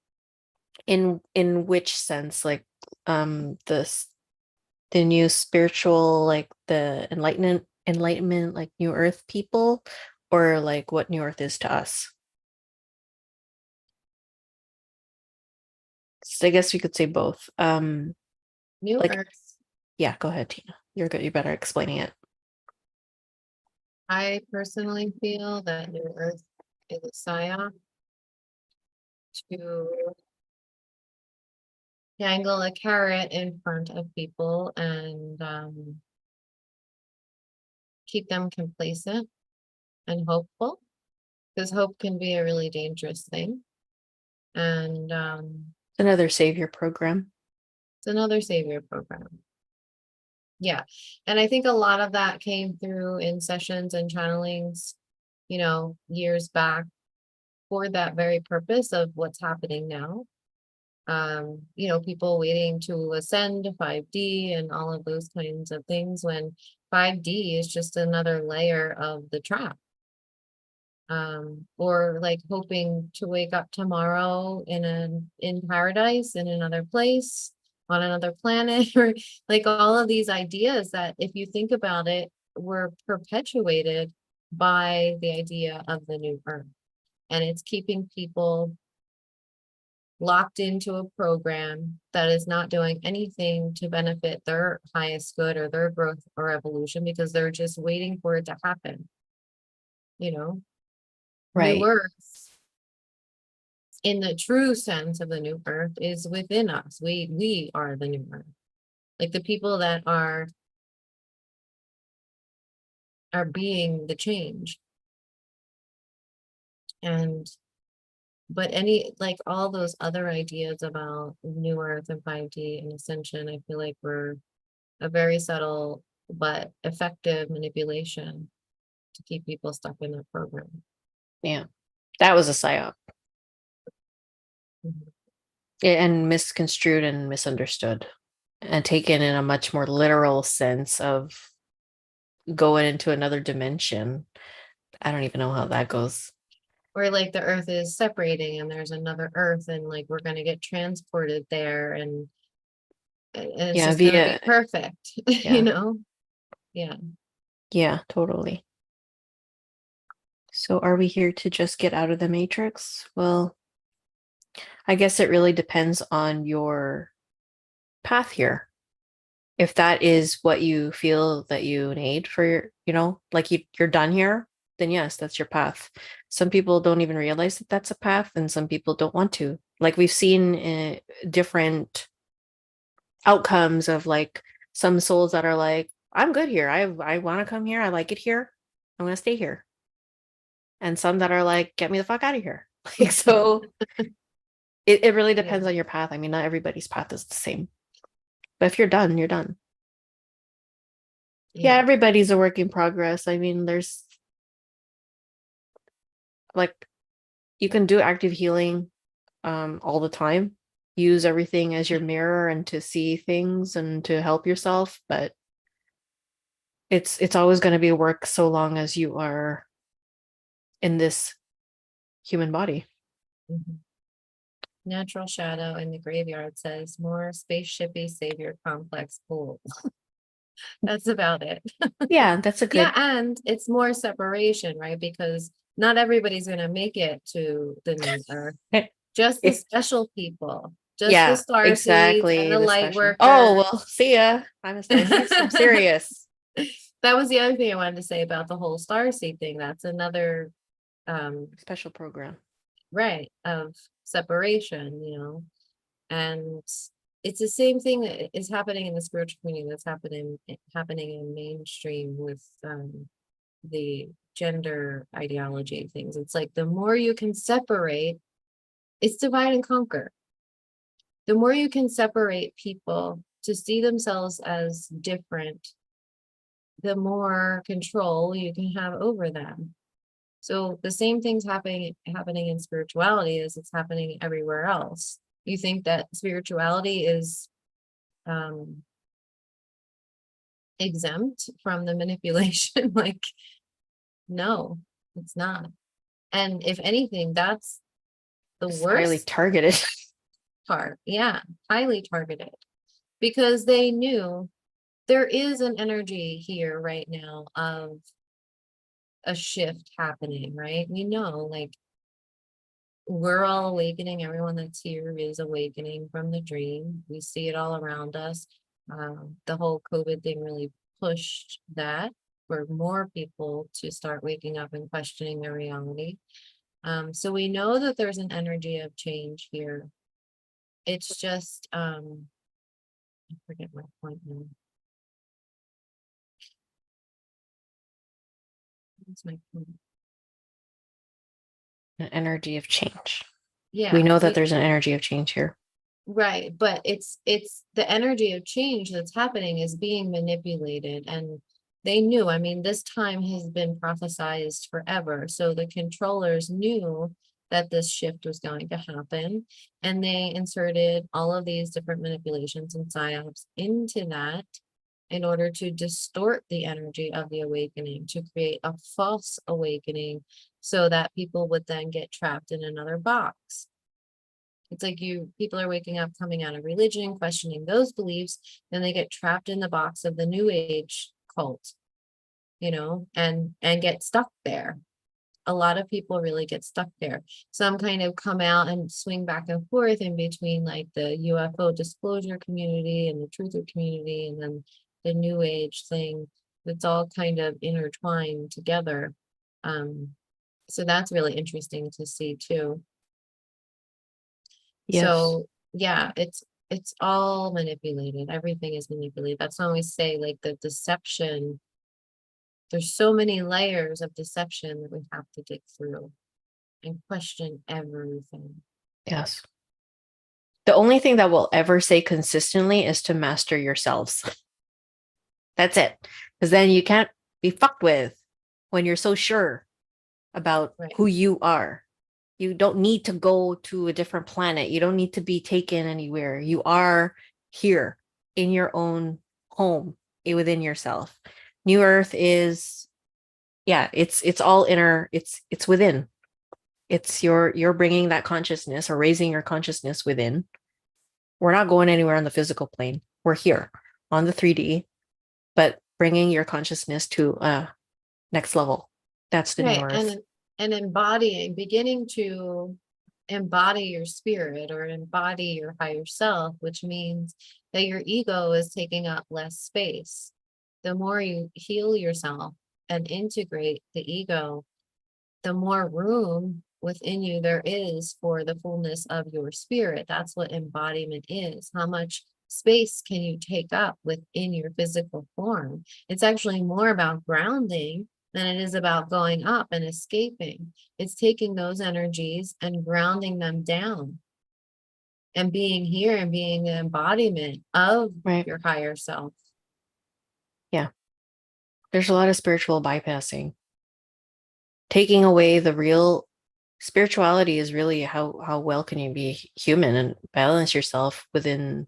in which sense? Like the new spiritual, like the enlightenment, like New Earth people, or like what New Earth is to us? So I guess we could say both. New Like, Earth, yeah, go ahead, Tina. You're good. You're better explaining it. I personally feel that New Earth is a psyop to dangle a carrot in front of people and keep them complacent and hopeful, because hope can be a really dangerous thing. And It's another savior program. it's another savior program. Yeah. And I think a lot of that came through in sessions and channelings, years back for that very purpose of what's happening now. People waiting to ascend to 5D and all of those kinds of things when 5D is just another layer of the trap. Or like hoping to wake up tomorrow in paradise, in another place, on another planet, or like all of these ideas that, if you think about it, were perpetuated by the idea of the new earth. And it's keeping people locked into a program that is not doing anything to benefit their highest good or their growth or evolution, because they're just waiting for it to happen. New Right. earth, in the true sense of the new earth, is within us. We are the new earth. Like the people that are being the change. And but any, like, all those other ideas about new earth and 5D and ascension, I feel like were a very subtle but effective manipulation to keep people stuck in that program. Yeah. That was a psyop. Mhm. And misconstrued and misunderstood and taken in a much more literal sense of going into another dimension. I don't even know how that goes. Or like the earth is separating and there's another earth, and like we're going to get transported there, and it's Yeah, just going to be via, perfect. yeah, Yeah. yeah, totally. So are we here to just get out of the matrix? Well, I guess it really depends on your path here. If that is what you feel that you need for your, like you're done here, then yes, that's your path. Some people don't even realize that that's a path, and some people don't want to. Like we've seen different outcomes of like some souls that are like, I'm good here. I want to come here. I like it here. I'm going to stay here. And some that are like, get me the fuck out of here. Like, so it really Yeah. depends on your path. I mean, not everybody's path is the same. But if you're done, you're done. Yeah, Yeah. everybody's a work in progress. I mean, there's like you can do active healing all the time. Use everything as your mirror and to see things and to help yourself, but it's always going to be work so long as you are in this human body. Mhm. Natural shadow in the graveyard says more spaceshipy savior complex pool. That's about it. Yeah, that's a Yeah, good. and it's more separation, right? Because not everybody's going to make it to the new earth. Just the special people, just the Yeah, star seeds and exactly. the The light special. Oh, well, workers. see ya. I'm a star seed from Sirius. That was the other thing I wanted to say about the whole star seed thing. That's another Special program. right, of separation, and it's the same thing that is happening in the spiritual community that's happening in mainstream with the gender ideology things. It's like the more you can separate, it's divide and conquer. The more you can separate people to see themselves as different, the more control you can have over them. So the same thing's happening in spirituality as it's happening everywhere else. You think that spirituality is um exempt from the manipulation? Like, no, it's not. And if anything, that's the It's highly worst targeted. part. Yeah, highly targeted, because they knew there is an energy here right now of a shift happening, right? We know, like, we're all awakening. Everyone that's here is awakening from the dream. We see it all around us. The whole COVID thing really pushed that for more people to start waking up and questioning their reality. So we know that there's an energy of change here. It's just, I forget my point now. What's my point? An energy of change. We Yeah, know that there's an energy of change here. right, but it's the energy of change that's happening is being manipulated, and they knew. I mean, this time has been prophesized forever, so the controllers knew that this shift was going to happen, and they inserted all of these different manipulations and psyops into that in order to distort the energy of the awakening, to create a false awakening so that people would then get trapped in another box. It's like people are waking up, coming out of religion, questioning those beliefs, then they get trapped in the box of the new age cult, and get stuck there. A lot of people really get stuck there. Some kind of come out and swing back and forth in between, like the UFO disclosure community and the truther community, and then the new age thing. It's all kind of intertwined together. Um, so that's really interesting to see too. Yes. So yeah, it's all manipulated. Everything is manipulated. That's when we say, like, the deception, there's so many layers of deception that we have to dig through and question everything. Yes. The only thing that we'll ever say consistently is to master yourselves. That's it. Because then you can't be fucked with when you're so sure about Right. who you are. You don't need to go to a different planet. You don't need to be taken anywhere. You are here in your own home within yourself. New Earth is, yeah, it's all inner. It's within. It's you're bringing that consciousness or raising your consciousness within. We're not going anywhere on the physical plane. We're here on the 3D, but bringing your consciousness to a next level. That's the new Right. Earth. And embodying, beginning to embody your spirit or embody your higher self, which means that your ego is taking up less space. The more you heal yourself and integrate the ego, the more room within you there is for the fullness of your spirit. That's what embodiment is. How much space can you take up within your physical form? It's actually more about grounding than it is about going up and escaping. It's taking those energies and grounding them down and being here and being the embodiment of Right. your higher self. Yeah. There's a lot of spiritual bypassing. Taking away the real spirituality is really how well can you be human and balance yourself within,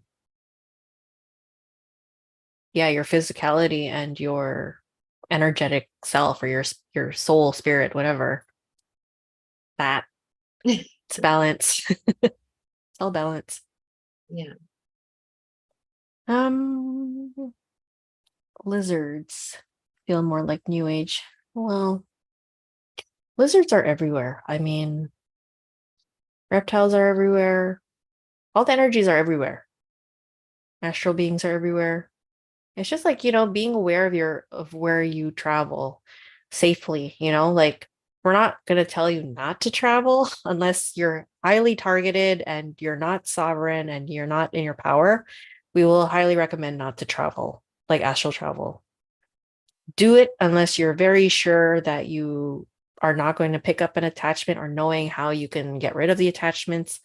yeah, your physicality and your energetic self or your soul, spirit, whatever. That it's balance. It's all balance. Yeah. Um Lizards feel more like new age. Well, lizards are everywhere. I mean, reptiles are everywhere. All the energies are everywhere. Astral beings are everywhere. It's just like, being aware of where you travel safely, like we're not going to tell you not to travel unless you're highly targeted and you're not sovereign and you're not in your power. We will highly recommend not to travel, like astral travel. Do it unless you're very sure that you are not going to pick up an attachment, or knowing how you can get rid of the attachments,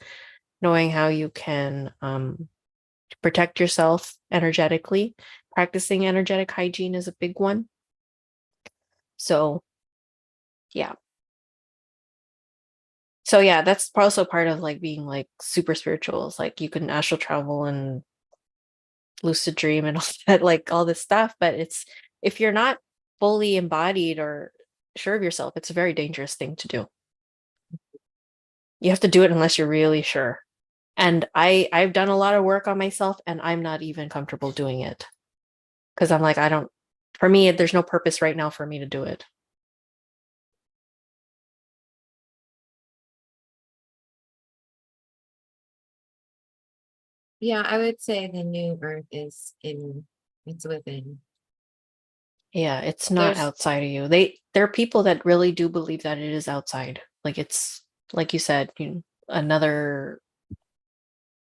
knowing how you can protect yourself energetically. Practicing energetic hygiene is a big one. So, yeah. So yeah, that's also part of like being like super spiritual. It's like you can astral travel and lucid dream and all that, like all this stuff. But it's, if you're not fully embodied or sure of yourself, it's a very dangerous thing to do. You have to do it unless you're really sure. And I've done a lot of work on myself, and I'm not even comfortable doing it because I'm like, I don't, for me, there's no purpose right now for me to do it. Yeah, I would say the new earth it's within. Yeah, it's not There's, outside of you. There are people that really do believe that it is outside. Like it's, like you said, another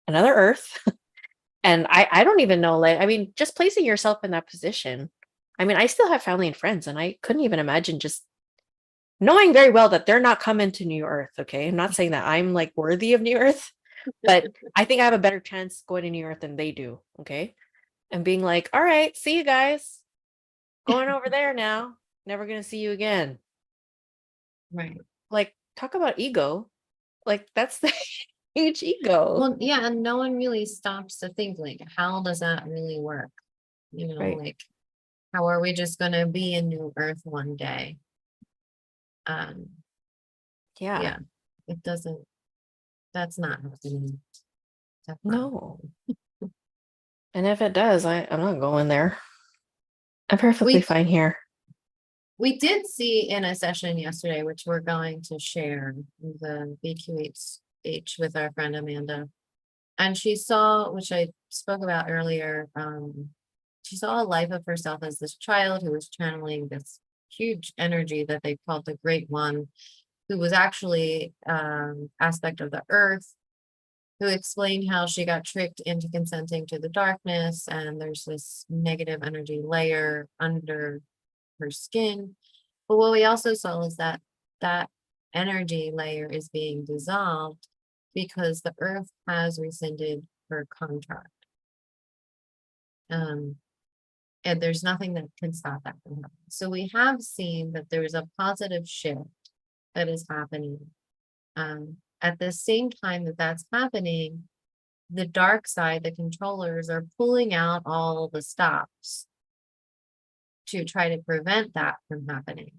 Earth. And I don't even know, like, I mean, just placing yourself in that position. I mean, I still have family and friends, and I couldn't even imagine just knowing very well that they're not coming to New Earth. Okay. I'm not saying that I'm like worthy of New Earth, but I think I have a better chance going to New Earth than they do. Okay. And being like, all right, see you guys. Going over there now. Never gonna see you again. right. Like, talk about ego. Like, that's the huge ego. Well, yeah, and no one really stops to think like, how does that really work? Right. Like, how are we just gonna be in new earth one day? Um, Yeah. yeah, it doesn't, that's not happening. That's not No. happening. And if it does, I'm not going there. I'm perfectly We fine here. we did see in a session yesterday, which we're going to share the BQH with our friend Amanda. And she saw, which I spoke about earlier, she saw a life of herself as this child who was channeling this huge energy that they called the Great One, who was actually aspect of the earth, who explained how she got tricked into consenting to the darkness, and there's this negative energy layer under her skin. But what we also saw is that that energy layer is being dissolved because the earth has rescinded her contract. Um, and there's nothing that can stop that from happening. So we have seen that there's a positive shift that is happening. At the same time that that's happening, the dark side, the controllers are pulling out all the stops to try to prevent that from happening.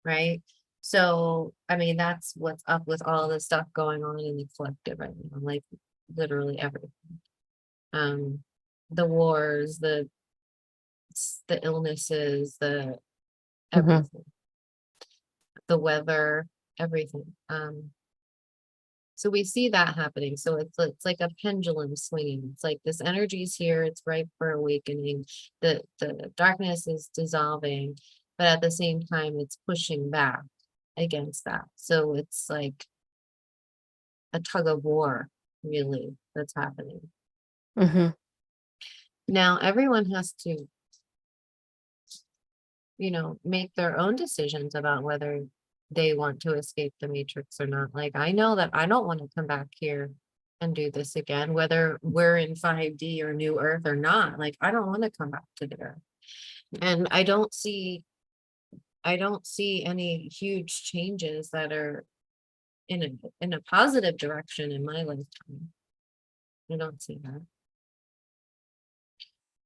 Right. So, I mean, that's what's up with all the stuff going on in the collective right now, like literally everything. Um, the wars, the illnesses, the Hmm. everything, the weather, everything. So we see that happening. So it's like a pendulum swinging. It's like this energy is here, it's ripe for awakening. The darkness is dissolving, but at the same time, it's pushing back against that. So it's like a tug of war, really, that's happening. Hmm. Now everyone has to, make their own decisions about whether they want to escape the matrix or not. Like, I know that I don't want to come back here and do this again, whether we're in 5D or New Earth or not. Like, I don't want to come back to there. And I don't see any huge changes that are in a positive direction in my lifetime. I don't see that.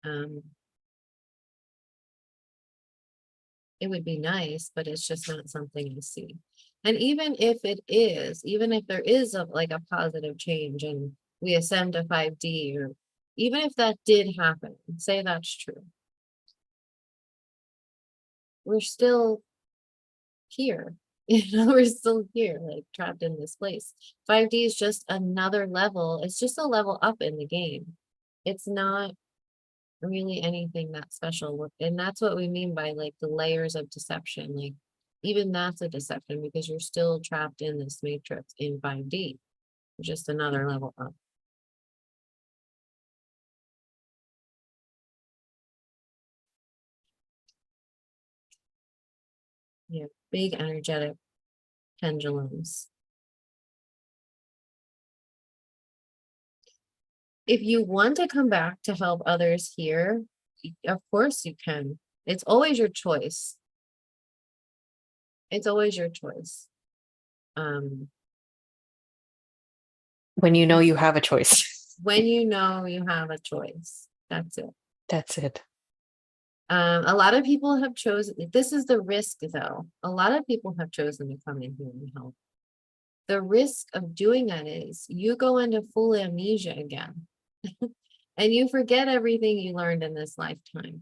Um, it would be nice, but it's just not something I see. And even if there is like a positive change and we ascend to 5D, or even if that did happen, say that's true, we're still here. We're still here, like trapped in this place. 5D is just another level. It's just a level up in the game. It's not really anything that special. And that's what we mean by like the layers of deception. Like, even that's a deception because you're still trapped in this matrix in 5D, just another level up. Yeah, big energetic pendulums. If you want to come back to help others here, of course you can. It's always your choice. It's always your choice. When you know you have a choice. When you know you have a choice, that's it. That's it. A lot of people have chosen, this is the risk though. A lot of people have chosen to come in here and help. The risk of doing that is you go into full amnesia again and you forget everything you learned in this lifetime.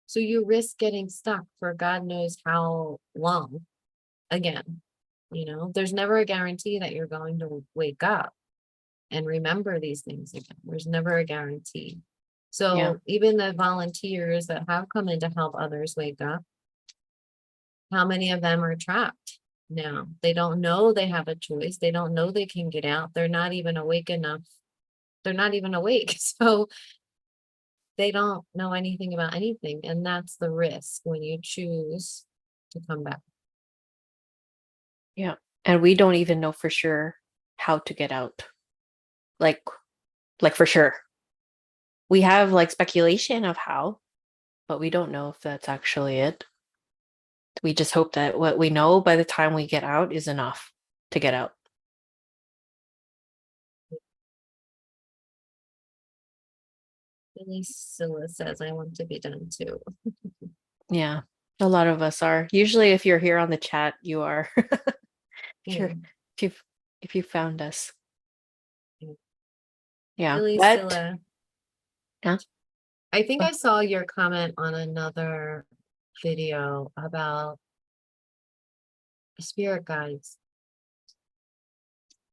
So you risk getting stuck for God knows how long again. You know, there's never a guarantee that you're going to wake up and remember these things again. There's never a guarantee. So Yeah. even the volunteers that have come in to help others wake up, how many of them are trapped now? They don't know they have a choice. They don't know they can get out. They're not even awake enough. They're not even awake. So they don't know anything about anything. And that's the risk when you choose to come back. Yeah. And we don't even know for sure how to get out. Like for sure. We have like speculation of how, but we don't know if that's actually it. We just hope that what we know by the time we get out is enough to get out. Billy Scylla says, I want to be done too. Yeah. A lot of us are. Usually if you're here on the chat, you are. if you're Yeah. if you found us. Yeah. Yeah. Billy But Scylla. yeah. I think I saw your comment on another video about spirit guides.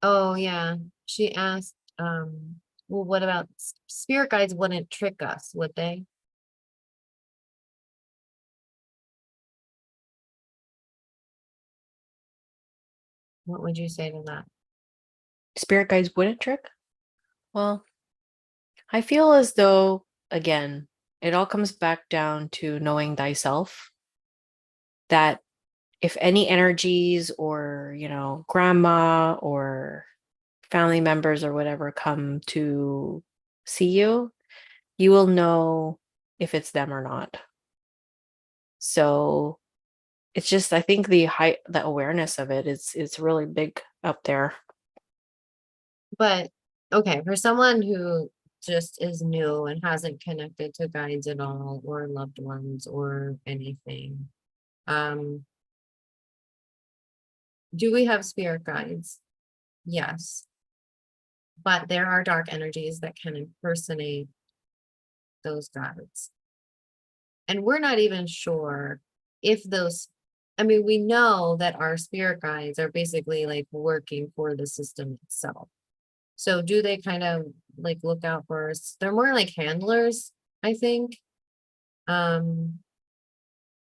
Oh yeah. She asked, well, what about spirit guides wouldn't trick us, would they? What would you say to that? Spirit guides wouldn't trick? Well, I feel as though, again, it all comes back down to knowing thyself. That if any energies or, grandma or family members or whatever come to see you, you will know if it's them or not. So it's just, I think the awareness of it is really big up there. But okay, for someone who just is new and hasn't connected to guides at all or loved ones or anything, do we have spirit guides? Yes. But there are dark energies that can impersonate those guides. And we're not even sure if those, I mean, we know that our spirit guides are basically like working for the system itself. So do they kind of like look out for us? They're more like handlers, I think. And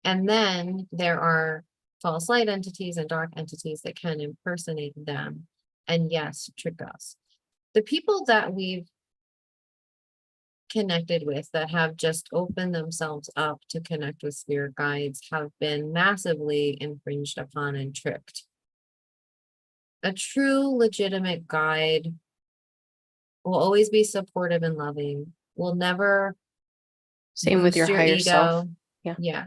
then there are false light entities and dark entities that can impersonate them and yes, trick us. The people that we've connected with that have just opened themselves up to connect with spirit guides have been massively infringed upon and tricked. A true legitimate guide will always be supportive and loving, will never Same with boost your your higher self. ego. Yeah. Yeah.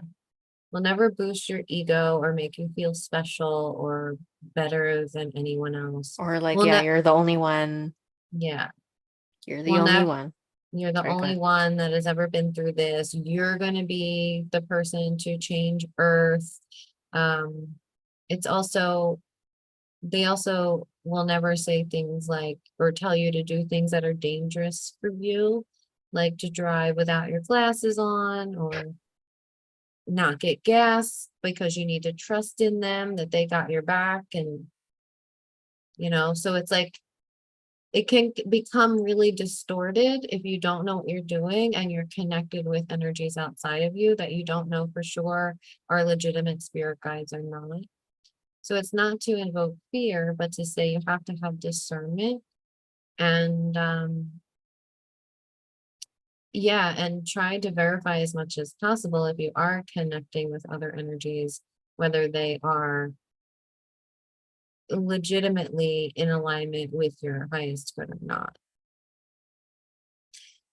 Will never boost your ego or make you feel special or better than anyone else. Or like, Will yeah, not, you're the only one. yeah. You're the Will only never, one. you're the Sorry, go only ahead. one that has ever been through this. You're going to be the person to change Earth. Um, it's also, they also will never say things like, or tell you to do things that are dangerous for you, like to drive without your glasses on or not get gas because you need to trust in them that they got your back. And, so it's like, it can become really distorted if you don't know what you're doing and you're connected with energies outside of you that you don't know for sure are legitimate spirit guides or not. So it's not to invoke fear, but to say you have to have discernment and yeah, and try to verify as much as possible if you are connecting with other energies, whether they are legitimately in alignment with your highest good or not,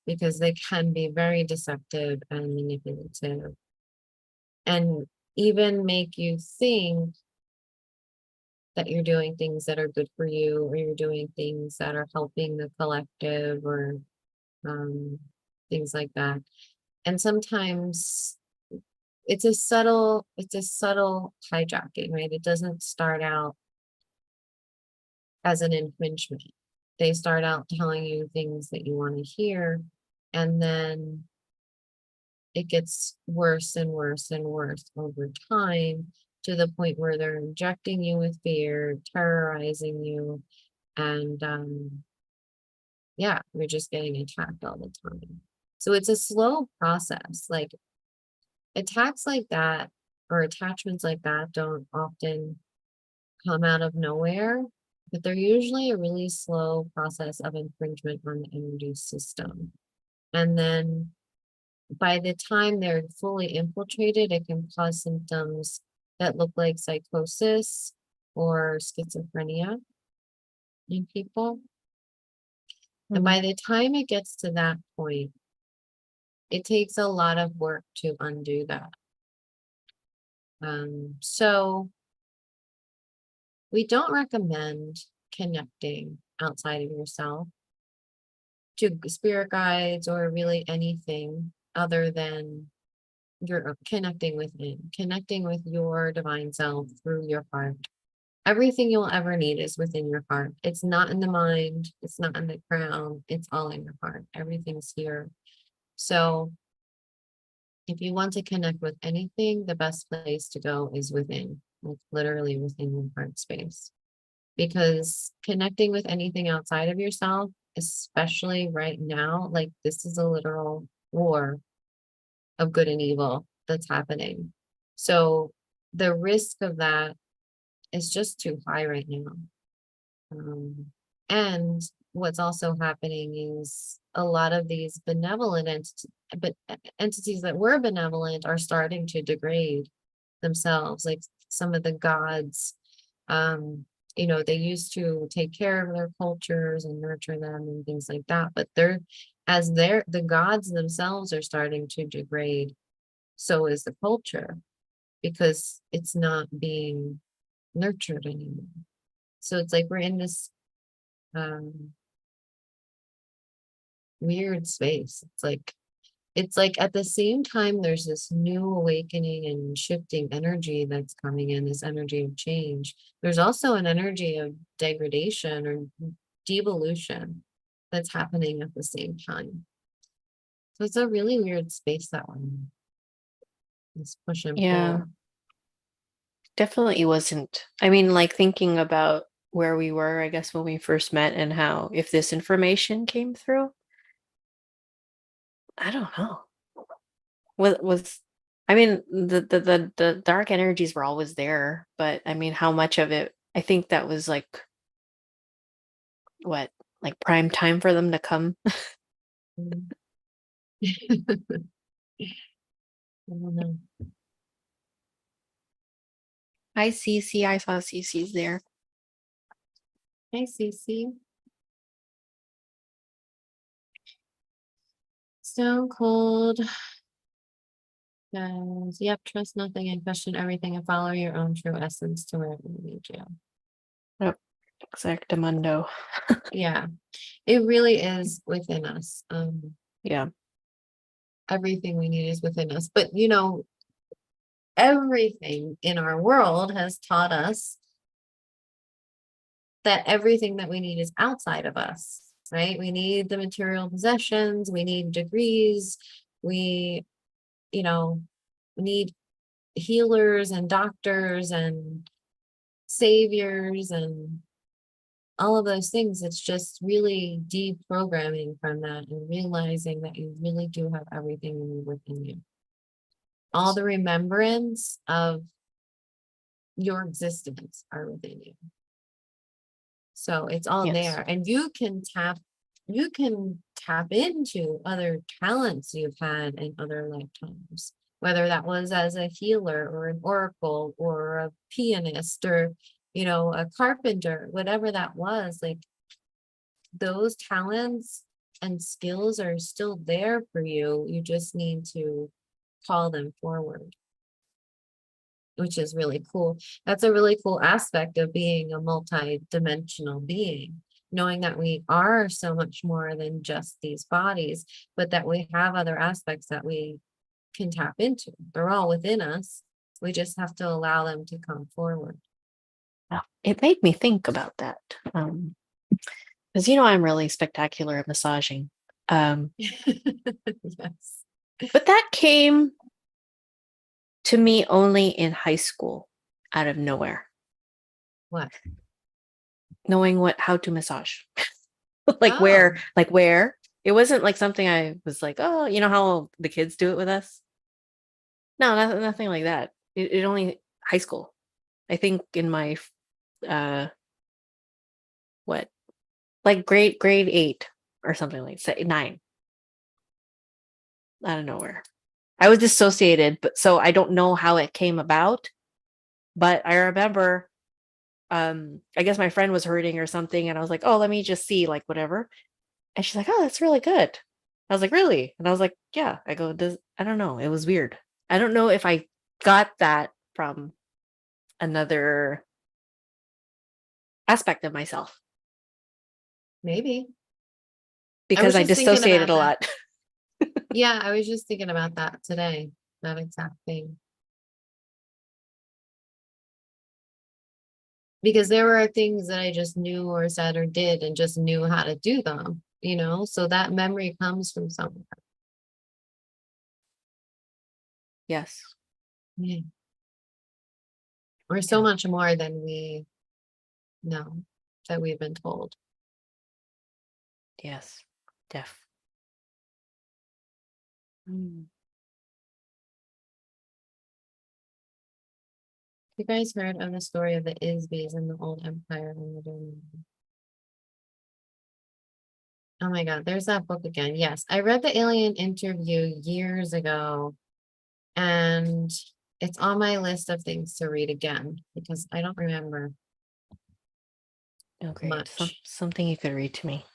because they can be very deceptive and manipulative and even make you think that you're doing things that are good for you, or you're doing things that are helping the collective, or um, things like that. And sometimes it's a subtle hijacking, right? It doesn't start out as an infringement. They start out telling you things that you want to hear, and then it gets worse and worse and worse over time, to the point where they're injecting you with fear, terrorizing you, and yeah, you're just getting attacked all the time. So it's a slow process. Like, attacks like that or attachments like that don't often come out of nowhere, but they're usually a really slow process of infringement on the energy system. And then by the time they're fully infiltrated, it can cause symptoms that look like psychosis or schizophrenia in people. And Mm. by the time it gets to that point, it takes a lot of work to undo that. So we don't recommend connecting outside of yourself to spirit guides or really anything other than you're connecting connecting with your divine self through your heart. Everything you'll ever need is within your heart. It's not in the mind, it's not in the crown, it's all in your heart. Everything's here. So if you want to connect with anything, the best place to go is within, like literally within your heart space. Because connecting with anything outside of yourself, especially right now, like this is a literal war of good and evil that's happening. So the risk of that is just too high right now. And what's also happening is a lot of these benevolent entities that were benevolent are starting to degrade themselves, like some of the gods. They used to take care of their cultures and nurture them and things like that, but the gods themselves are starting to degrade. So is the culture, because it's not being nurtured anymore. So it's like we're in this um weird space. It's like at the same time there's this new awakening and shifting energy that's coming in, this energy of change. There's also an energy of degradation or devolution that's happening at the same time. So it's a really weird space that one is push and Yeah, pull. definitely wasn't. I mean, like thinking about where we were, I guess, when we first met and how if this information came through, I don't know. Was I mean, the dark energies were always there, but I mean, how much of it, I think that was like what, like prime time for them to come. Mm. I don't know. Hi, Cece. I saw Cece's there. Hey, Cece. Stone Cold says, yep, trust nothing and question everything and follow your own true essence to where it will lead you. Yep, exactamundo. Yeah, it really is within us. Yeah. Everything we need is within us. But everything in our world has taught us that everything that we need is outside of us, right? We need the material possessions, we need degrees, we, you know, need healers and doctors and saviors and all of those things. It's just really deprogramming from that and realizing that you really do have everything within you. All the remembrance of your existence are within you. So it's all Yes. there, and you can tap into other talents you've had in other lifetimes, whether that was as a healer or an oracle or a pianist or, a carpenter, whatever that was. Like, those talents and skills are still there for you. You just need to call them forward, which is really cool. That's a really cool aspect of being a multi-dimensional being, knowing that we are so much more than just these bodies, but that we have other aspects that we can tap into. They're all within us. We just have to allow them to come forward. Well, it made me think about that. Because I'm really spectacular at massaging. Yes. But that came to me only in high school out of nowhere, What? knowing how to massage. Oh, where. It wasn't like something I was like, oh, you know how the kids do it with us? No, nothing like that. It only high school. I think in my what, like grade 8 or something like 9, out of nowhere. I was dissociated, but so I don't know how it came about. But I remember, I guess my friend was hurting or something, and I was like, oh, let me just see, like, whatever. And she's like, oh, that's really good. I was like, really? And I was like, yeah. I go, I don't know. It was weird. I don't know if I got that from another aspect of myself maybe. I because was I just thinking dissociated about a that. lot. Yeah, I was just thinking about that today, that exact thing. Because there were things that I just knew or said or did and just knew how to do them, so that memory comes from somewhere. Yes. Yeah. Or so Yeah. much more than we know, that we've been told. Yes. Def. Mm. You guys heard of the story of the Isbies in the old empire and the Oh my God, there's that book again. Yes, I read the Alien Interview years ago, and it's on my list of things to read again because I don't remember Oh, great. much. Something you could read to me.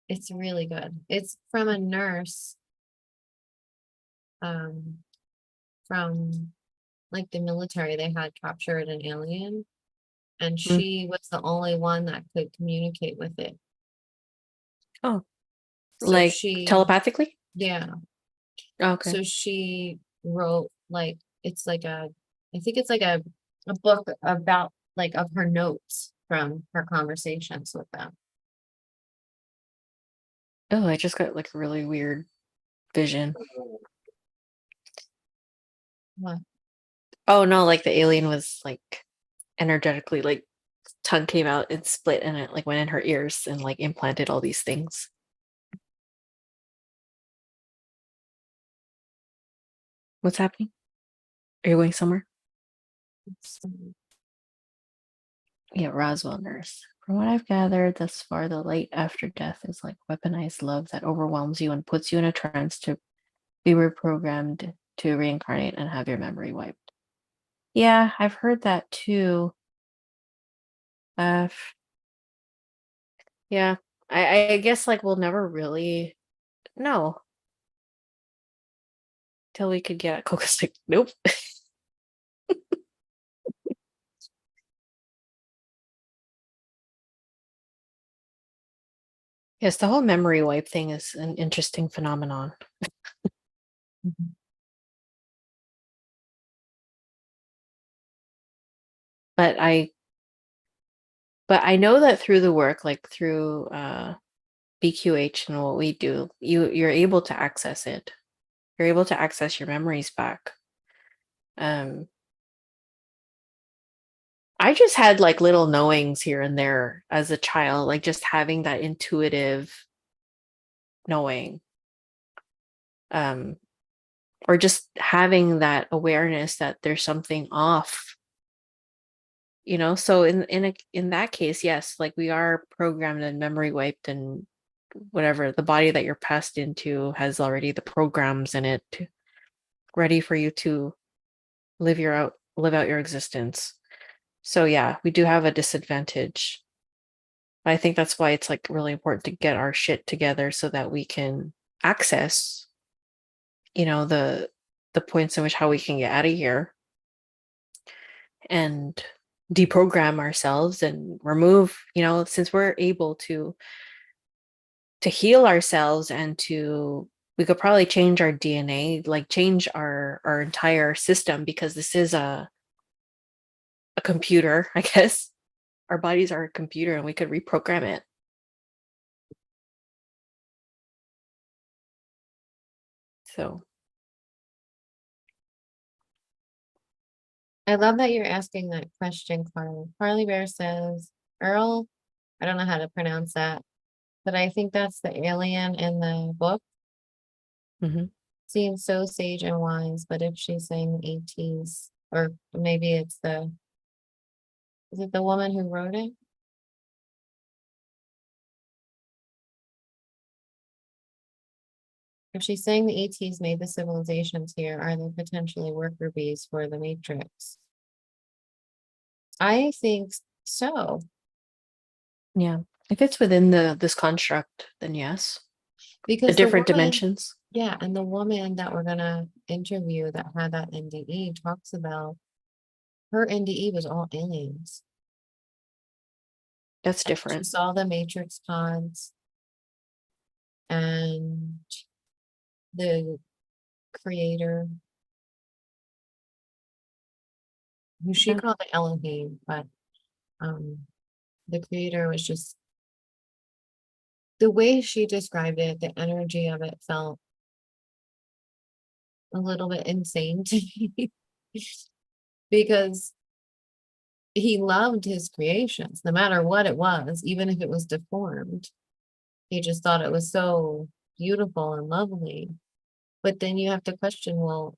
It's really good. It's from a nurse um, from like the military. They had captured an alien, and Mm. she was the only one that could communicate with it. Oh, So like she, telepathically? yeah. Okay. So she wrote like, it's like I think it's like a book about like of her notes from her conversations with them. Oh, I just got like a really weird vision. What? Oh no, like the alien was like energetically, like tongue came out and split and it like went in her ears and like implanted all these things. What's happening? Are you going somewhere? Yeah, Roswell nurse. From what I've gathered thus far, the light after death is like weaponized love that overwhelms you and puts you in a trance to be reprogrammed to reincarnate and have your memory wiped. Yeah, I've heard that too. Uh, yeah, I guess like we'll never really know till we could get Coca stick. Nope. Yes, the whole memory wipe thing is an interesting phenomenon. Mhm. But I know that through the work, like through BQH and what we do, you're able to access it. You're able to access your memories back. Um I just had like little knowings here and there as a child, like just having that intuitive knowing, um, or just having that awareness that there's something off, you know. So in that case, yes, like we are programmed and memory wiped, and whatever the body that you're passed into has already the programs in it ready for you to live out your existence. So yeah, we do have a disadvantage. I think that's why it's like really important to get our shit together so that we can access, the points in which how we can get out of here and deprogram ourselves and remove, since we're able to heal ourselves and to we could probably change our DNA, like change our entire system, because this is a computer, I guess. Our bodies are a computer and we could reprogram it. So I love that you're asking that question, Carly. Carly Bear says, Earl, I don't know how to pronounce that, but I think that's the alien in the book. mhm. Seems so sage and wise, but if she's saying the ATs, or maybe it's is it the woman who wrote it? If she's saying the ATs made the civilizations here, are they potentially worker bees for the Matrix? I think so, Yeah. If it's within this construct, then yes. The because the different woman, dimensions. yeah, and the woman that we're gonna interview that had that NDE talks about her NDE was all aliens. That's And she different. saw the Matrix pods and the creator, who she Yeah. called the Elohim, but the creator was just the way she described it, the energy of it felt a little bit insane to me because he loved his creations, no matter what it was, even if it was deformed. He just thought it was so beautiful and lovely. But then you have to question, well,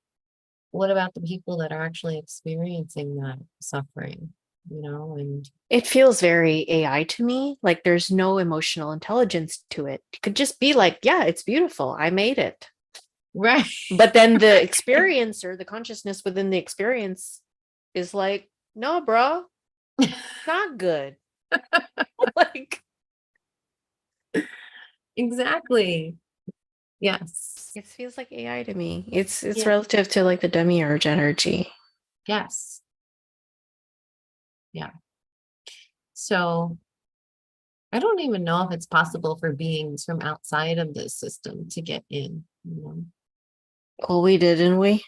what about the people that are actually experiencing that suffering, and It feels very AI to me. Like there's no emotional intelligence to it. It could just be like, yeah, it's beautiful. I made it. right. But then the experience or the consciousness within the experience is like, no, bro, not good. Like Exactly. Yes. it feels like AI to me. It's Yeah. relative to like the demiurge energy. Yes. Yeah. So I don't even know if it's possible for beings from outside of this system to get in. Well, we did, didn't we?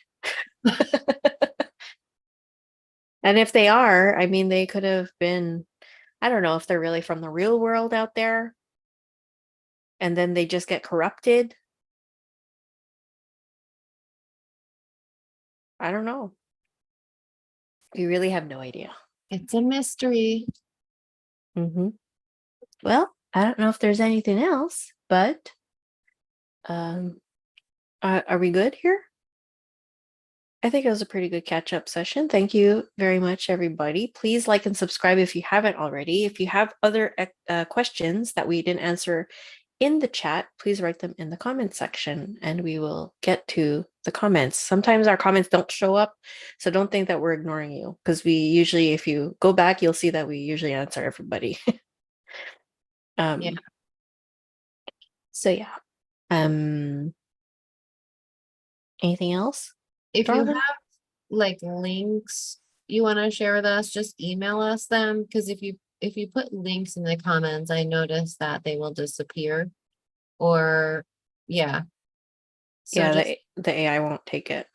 And if they are, I mean, they could have been, I don't know if they're really from the real world out there and then they just get corrupted. I don't know. We really have no idea. It's a mystery. Hmm. Well, I don't know if there's anything else, but um, are we good here? I think it was a pretty good catch up session. Thank you very much, everybody. Please like and subscribe if you haven't already. If you have other questions that we didn't answer in the chat, please write them in the comments section and we will get to the comments. Sometimes our comments don't show up, so don't think that we're ignoring you, because we usually, if you go back, you'll see that we usually answer everybody. Yeah. um, so yeah. Um, anything else, If you darling? have like links you want to share with us, just email us them. Because if you put links in the comments, I notice that they will disappear. Or yeah. So Yeah, just the AI won't take it.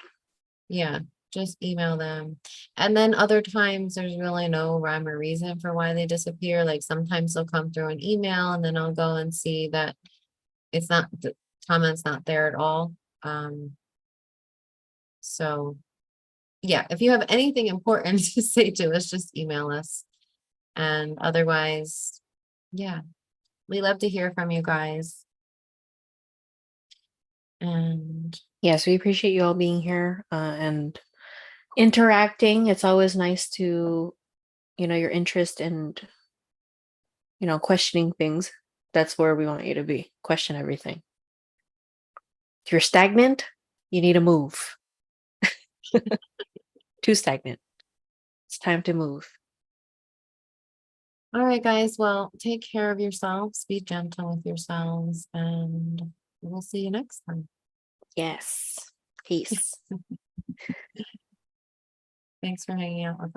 yeah, just email them. And then other times there's really no rhyme or reason for why they disappear. Like sometimes they'll come through an email and then I'll go and see that it's not the comment's not there at all. So yeah, if you have anything important to say to us, just email us. And otherwise, yeah, we love to hear from you guys. And Yes, we appreciate you all being here and interacting. It's always nice to, your interest and, questioning things. That's where we want you to be. Question everything. If you're stagnant, you need to move. Too stagnant. It's time to move. all right, guys, well, take care of yourselves, be gentle with yourselves, and we'll see you next time. Yes. Peace. Thanks for hanging out with us.